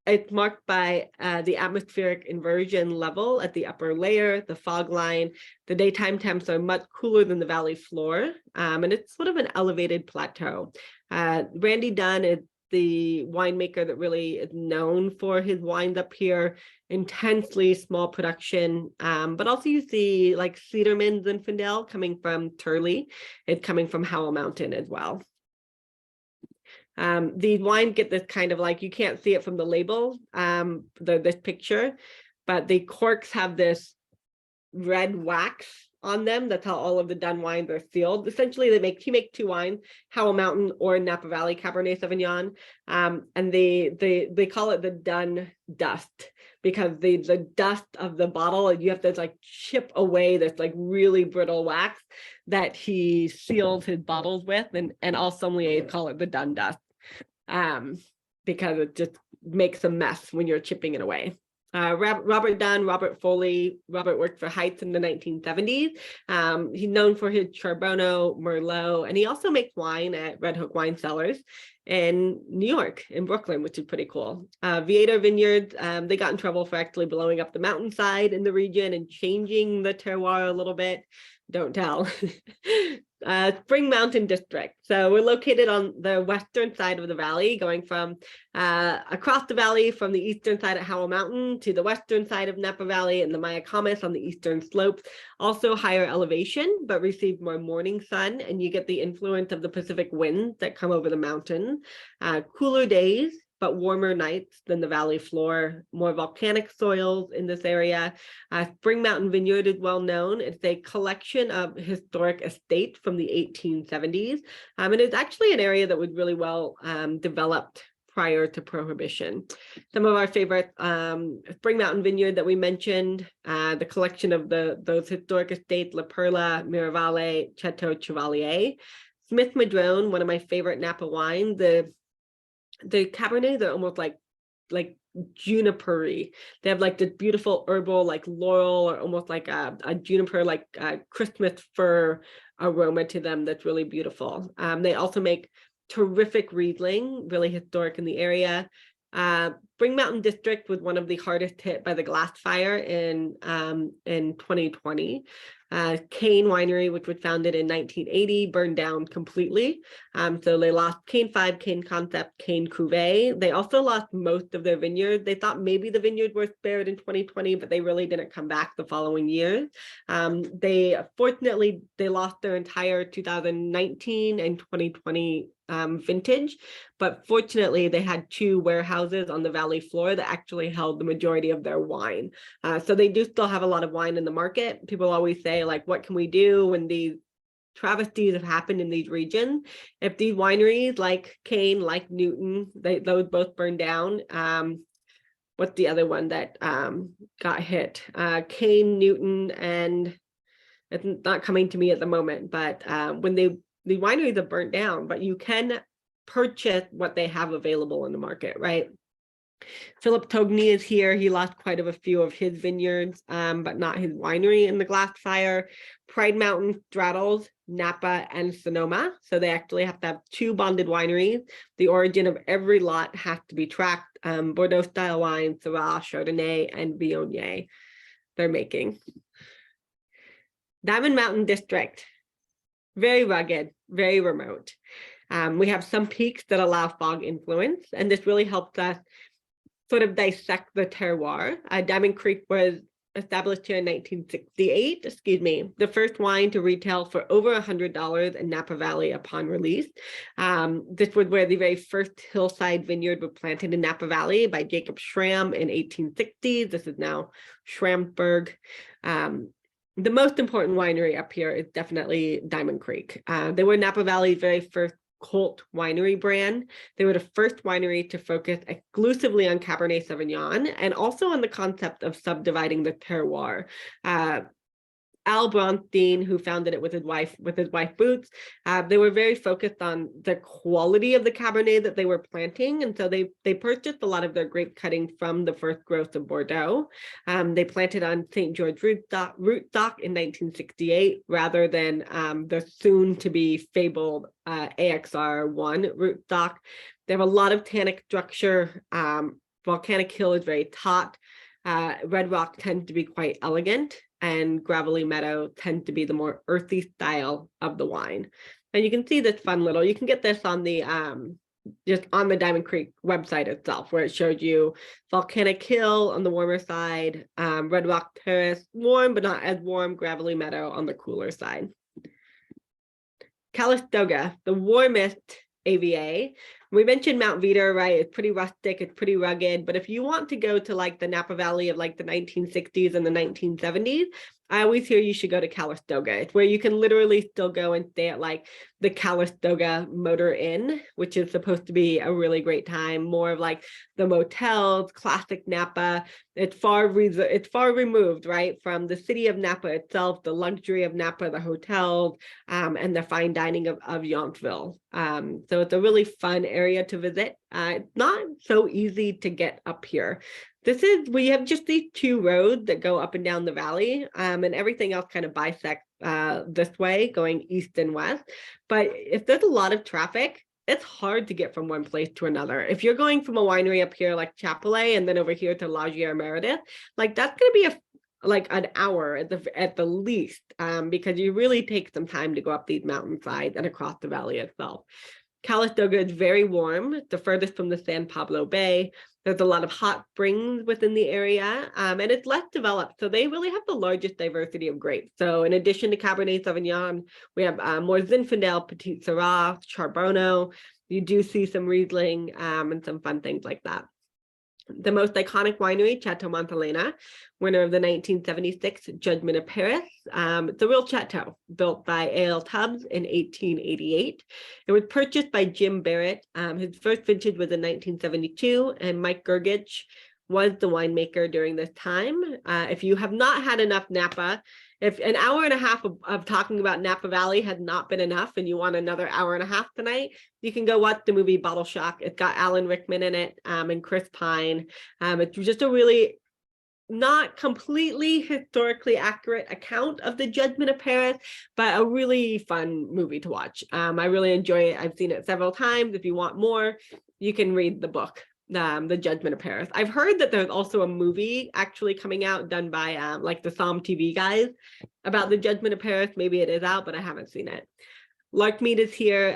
It's marked by the atmospheric inversion level at the upper layer, the fog line. The daytime temps are much cooler than the valley floor, and it's sort of an elevated plateau. Randy Dunn is the winemaker that really is known for his wines up here, intensely small production, but also you see like Cederman Zinfandel coming from Turley. It's coming from Howell Mountain as well. The wine get this kind of like, you can't see it from the label, this picture, but the corks have this red wax on them. That's how all of the Dunn wines are sealed. Essentially, he makes two wines, Howell Mountain or Napa Valley Cabernet Sauvignon, and they call it the Dunn dust because the dust of the bottle, you have to like chip away this like really brittle wax that he seals his bottles with, and all sommeliers call it the Dunn dust. Because it just makes a mess when you're chipping it away. Robert Dunn, Robert Foley. Robert worked for Heights in the 1970s. He's known for his Charbonneau, Merlot, and he also makes wine at Red Hook Wine Cellars in New York, in Brooklyn, which is pretty cool. Viator Vineyards, they got in trouble for actually blowing up the mountainside in the region and changing the terroir a little bit. Don't tell. Spring Mountain District. So we're located on the western side of the valley, going from across the valley from the eastern side at Howell Mountain to the western side of Napa Valley and the Mayacamas on the eastern slopes. Also higher elevation, but receive more morning sun, and you get the influence of the Pacific winds that come over the mountain. Cooler days, but warmer nights than the valley floor, more volcanic soils in this area. Spring Mountain Vineyard is well known. It's a collection of historic estates from the 1870s. And it's actually an area that was really well developed prior to Prohibition. Some of our favorite, Spring Mountain Vineyard that we mentioned, the collection of those historic estates, La Perla, Miravalle, Chateau Chevalier. Smith-Madrone, one of my favorite Napa wines. The Cabernets are almost like juniper-y. They have like this beautiful herbal, like laurel, or almost like a juniper, like Christmas fir aroma to them that's really beautiful. They also make terrific Riesling, really historic in the area. Spring Mountain District was one of the hardest hit by the glass fire in 2020. Cain Winery, which was founded in 1980, burned down completely. So they lost Cain 5, Cain Concept, Cain Cuvée. They also lost most of their vineyard. They thought maybe the vineyards were spared in 2020, but they really didn't come back the following year. Fortunately, they lost their entire 2019 and 2020 vintage, but fortunately they had 2 warehouses on the valley floor that actually held the majority of their wine. So they do still have a lot of wine in the market. People always say, like, what can we do when these travesties have happened in these regions? If these wineries like Cain, like Newton, those both burned down. What's the other one that got hit? Cain, Newton, and it's not coming to me at the moment, but when the wineries have burnt down, but you can purchase what they have available in the market, right? Philip Togny is here. He lost quite a few of his vineyards, but not his winery in the glass fire. Pride Mountain straddles Napa and Sonoma. So they actually have to have 2 bonded wineries. The origin of every lot has to be tracked. Bordeaux style wine, Syrah, Chardonnay, and Viognier they're making. Diamond Mountain District. Very rugged, very remote. We have some peaks that allow fog influence, and this really helps us sort of dissect the terroir. Diamond Creek was established here in 1968, the first wine to retail for over $100 in Napa Valley upon release. This was where the very first hillside vineyard was planted in Napa Valley by Jacob Schramm in 1860. This is now Schramsberg. The most important winery up here is definitely Diamond Creek. They were Napa Valley's very first cult winery brand. They were the first winery to focus exclusively on Cabernet Sauvignon and also on the concept of subdividing the terroir. Al Bronstein, who founded it with his wife Boots, they were very focused on the quality of the Cabernet that they were planting, and so they purchased a lot of their grape cutting from the first growth of Bordeaux. They planted on St. George rootstock in 1968 rather than the soon-to-be fabled AXR1 rootstock. They have a lot of tannic structure. Volcanic Hill is very taut. Red Rock tends to be quite elegant, and Gravelly Meadow tend to be the more earthy style of the wine. And you can see this fun little, you can get this on the just on the Diamond Creek website itself, where it showed you Volcanic Hill on the warmer side, Red Rock Terrace, warm but not as warm, Gravelly Meadow on the cooler side. Calistoga, the warmest AVA. We mentioned Mount Veeder, right? It's pretty rustic, it's pretty rugged, but if you want to go to like the Napa Valley of like the 1960s and the 1970s, I always hear you should go to Calistoga. It's where you can literally still go and stay at like the Calistoga Motor Inn, which is supposed to be a really great time, more of like the motels, classic Napa. It's far removed, right, from the city of Napa itself, the luxury of Napa, the hotels, and the fine dining of Yountville. So it's a really fun area to visit. It's not so easy to get up here. We have just these 2 roads that go up and down the valley, and everything else kind of bisects this way, going east and west. But if there's a lot of traffic, it's hard to get from one place to another. If you're going from a winery up here like Chappellet and then over here to Lagier-Meredith, like that's going to be like an hour at the least, because you really take some time to go up these mountainsides and across the valley itself. Calistoga is very warm. It's the furthest from the San Pablo Bay. There's a lot of hot springs within the area, and it's less developed. So they really have the largest diversity of grapes. So in addition to Cabernet Sauvignon, we have more Zinfandel, Petit Syrah, Charbonneau. You do see some Riesling and some fun things like that. The most iconic winery, Chateau Montelena, winner of the 1976 Judgment of Paris. It's a real chateau built by A.L. Tubbs in 1888. It was purchased by Jim Barrett. His first vintage was in 1972, and Mike Gergich was the winemaker during this time. If you have not had enough Napa, if an hour and a half of talking about Napa Valley had not been enough and you want another hour and a half tonight, you can go watch the movie Bottle Shock. It's got Alan Rickman in it and Chris Pine. It's just a really not completely historically accurate account of the Judgment of Paris, but a really fun movie to watch. I really enjoy it. I've seen it several times. If you want more, you can read the book, the Judgment of Paris. I've heard that there's also a movie actually coming out done by like the Psalm TV guys about the Judgment of Paris. Maybe it is out, but I haven't seen it. Larkmead is here.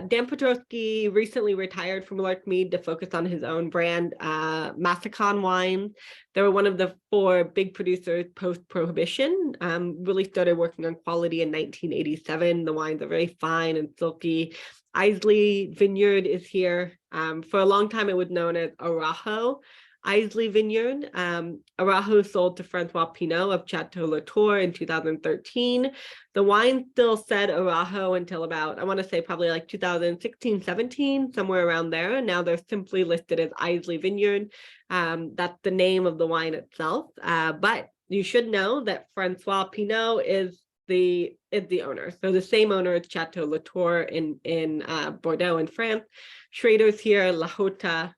Dan Petrosky recently retired from Larkmead to focus on his own brand, Matthiasson wines. They were one of the 4 big producers post-Prohibition. Really started working on quality in 1987. The wines are very fine and silky. Islay Vineyard is here. For a long time, it was known as Arajo Islay Vineyard. Arajo sold to Francois Pinault of Chateau Latour in 2013. The wine still said Arajo until about, I want to say probably like 2016, 17, somewhere around there. Now they're simply listed as Islay Vineyard. That's the name of the wine itself. But you should know that Francois Pinault is the owner. So the same owner as Chateau Latour in Bordeaux in France. Schrader's here, La Hota,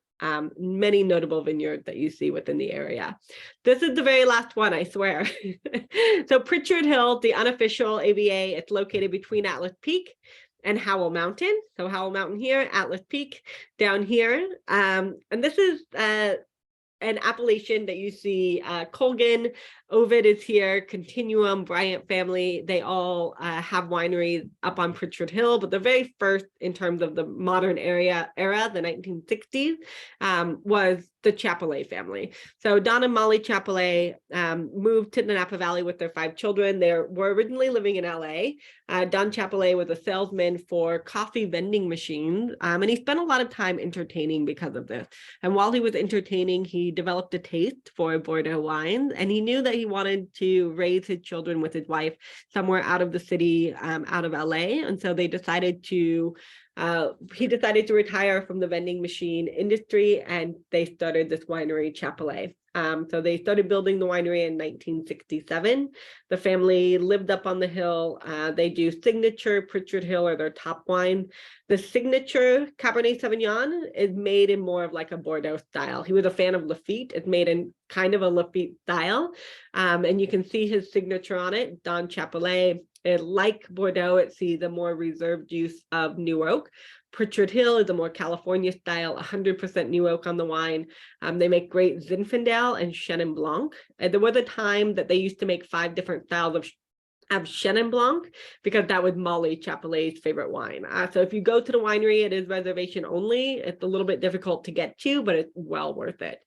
many notable vineyards that you see within the area. This is the very last one, I swear. So Pritchard Hill, the unofficial AVA, it's located between Atlas Peak and Howell Mountain. So Howell Mountain here, Atlas Peak down here. And this is an appellation that you see. Colgan, Ovid is here, Continuum, Bryant family. They all have wineries up on Pritchard Hill, but the very first in terms of the modern era, the 1960s, was the Chappellet family. So Don and Molly Chappellet moved to the Napa Valley with their 5 children. They were originally living in LA. Don Chappellet was a salesman for coffee vending machines, and he spent a lot of time entertaining because of this. And while he was entertaining, he developed a taste for Bordeaux wines, and he knew that he wanted to raise his children with his wife somewhere out of the city, out of LA. And so they decided to he decided to retire from the vending machine industry, and they started this winery, Chappellet. So they started building the winery in 1967. The family lived up on the hill. They do Signature, Pritchard Hill are their top wine. The Signature Cabernet Sauvignon is made in more of like a Bordeaux style. He was a fan of Lafite. It's made in kind of a Lafite style. And you can see his signature on it, Don Chappellet. Like Bordeaux, it sees a more reserved use of new oak. Pritchard Hill is a more California style, 100% new oak on the wine. They make great Zinfandel and Chenin Blanc. There was a time that they used to make 5 different styles of Chenin Blanc because that was Molly Chapellet's favorite wine. So if you go to the winery, it is reservation only. It's a little bit difficult to get to, but it's well worth it.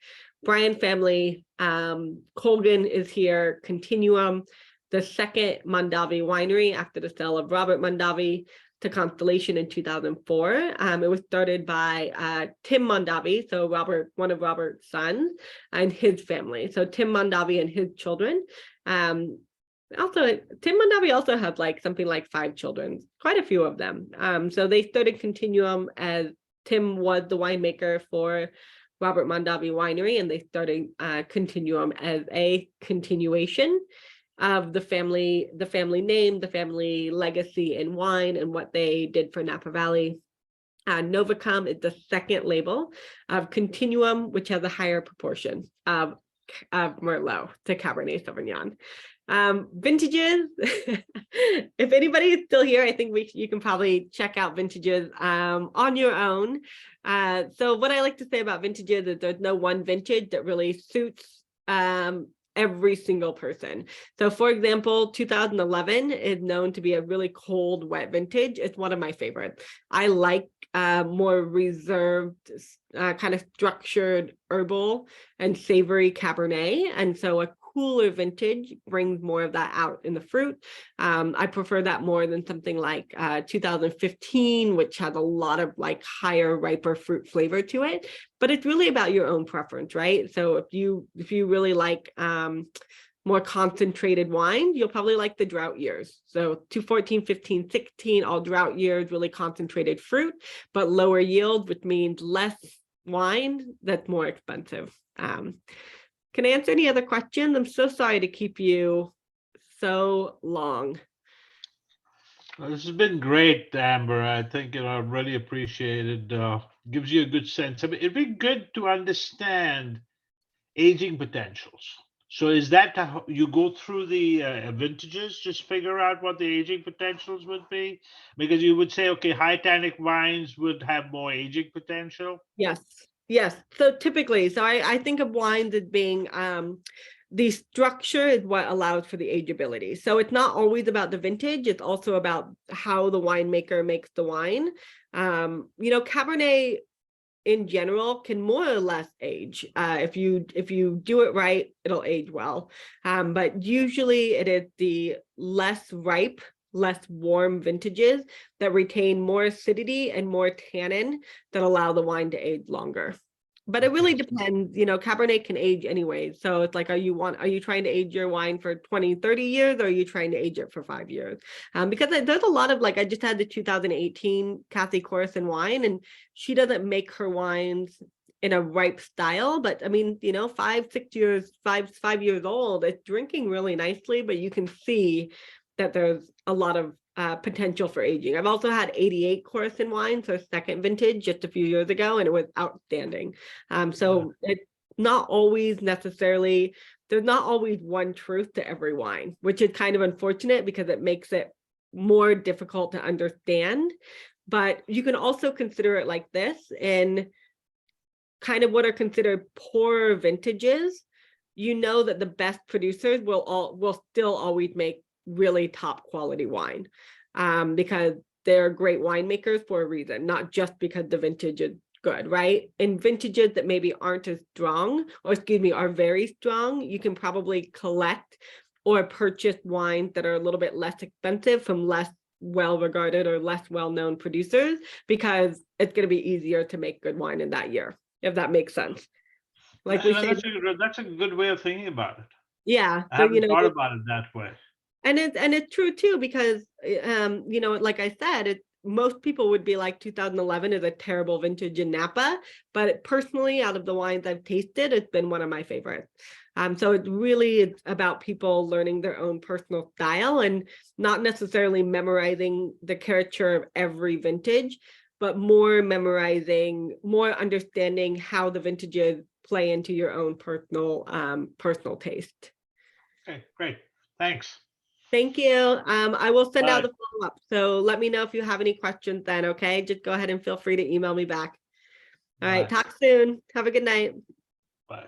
Bryan family, Colgan is here, Continuum, the second Mondavi winery after the sale of Robert Mondavi to Constellation in 2004. It was started by Tim Mondavi, so one of Robert's sons, and his family. So Tim Mondavi and his children. Also, Tim Mondavi also had like something like 5 children, quite a few of them. So they started Continuum as Tim was the winemaker for Robert Mondavi Winery, and they started Continuum as a continuation of the family name, the family legacy in wine, and what they did for Napa Valley. Novacum is the second label of Continuum, which has a higher proportion of Merlot to Cabernet Sauvignon. Vintages, if anybody is still here, I think you can probably check out vintages on your own. So what I like to say about vintages is there's no one vintage that really suits every single person. So for example, 2011 is known to be a really cold, wet vintage. It's one of my favorites. I like more reserved, kind of structured herbal and savory Cabernet. And so a cooler vintage brings more of that out in the fruit. I prefer that more than something like 2015, which has a lot of like higher, riper fruit flavor to it. But it's really about your own preference, right? So if you really like more concentrated wine, you'll probably like the drought years. So 2014, 15, 16, all drought years, really concentrated fruit, but lower yield, which means less wine, that's more expensive. Can I answer any other questions? I'm so sorry to keep you so long. Well, this has been great, Amber. I think I really appreciate it. Gives you a good sense. I mean, it'd be good to understand aging potentials. So is that how you go through the vintages, just figure out what the aging potentials would be? Because you would say, okay, high tannic wines would have more aging potential. Yes. So typically, I think of wines as being the structure is what allows for the ageability. So it's not always about the vintage, it's also about how the winemaker makes the wine. Cabernet in general can more or less age. If you do it right, it'll age well. But usually it is the less ripe, less warm vintages that retain more acidity and more tannin that allow the wine to age longer. But it really depends, Cabernet can age anyway. So it's like, are you trying to age your wine for 20, 30 years, or are you trying to age it for 5 years? Because there's a lot of, like, I just had the 2018 Kathy Corson wine, and she doesn't make her wines in a ripe style, but I mean, 5 years old, it's drinking really nicely, but you can see that there's a lot of potential for aging. I've also had 88 Corson wine, so second vintage, just a few years ago, and it was outstanding. So it's not always necessarily, there's not always one truth to every wine, which is kind of unfortunate because it makes it more difficult to understand. But you can also consider it like this, in kind of what are considered poor vintages. That the best producers will still always make really top quality wine, because they're great winemakers for a reason, not just because the vintage is good, right? In vintages that maybe aren't as strong, are very strong, you can probably collect or purchase wines that are a little bit less expensive from less well-regarded or less well-known producers, because it's going to be easier to make good wine in that year, if that makes sense. Like we say, that's a good way of thinking about it. Yeah. I haven't thought about it that way. And it's true too, because like I said, most people would be like 2011 is a terrible vintage in Napa, but personally, out of the wines I've tasted, it's been one of my favorites. So it really is about people learning their own personal style and not necessarily memorizing the character of every vintage, but more understanding how the vintages play into your own personal taste. Okay, great. Thanks. Thank you. I will send out the follow-up. So let me know if you have any questions then, okay? Just go ahead and feel free to email me back. All right, talk soon. Have a good night. Bye.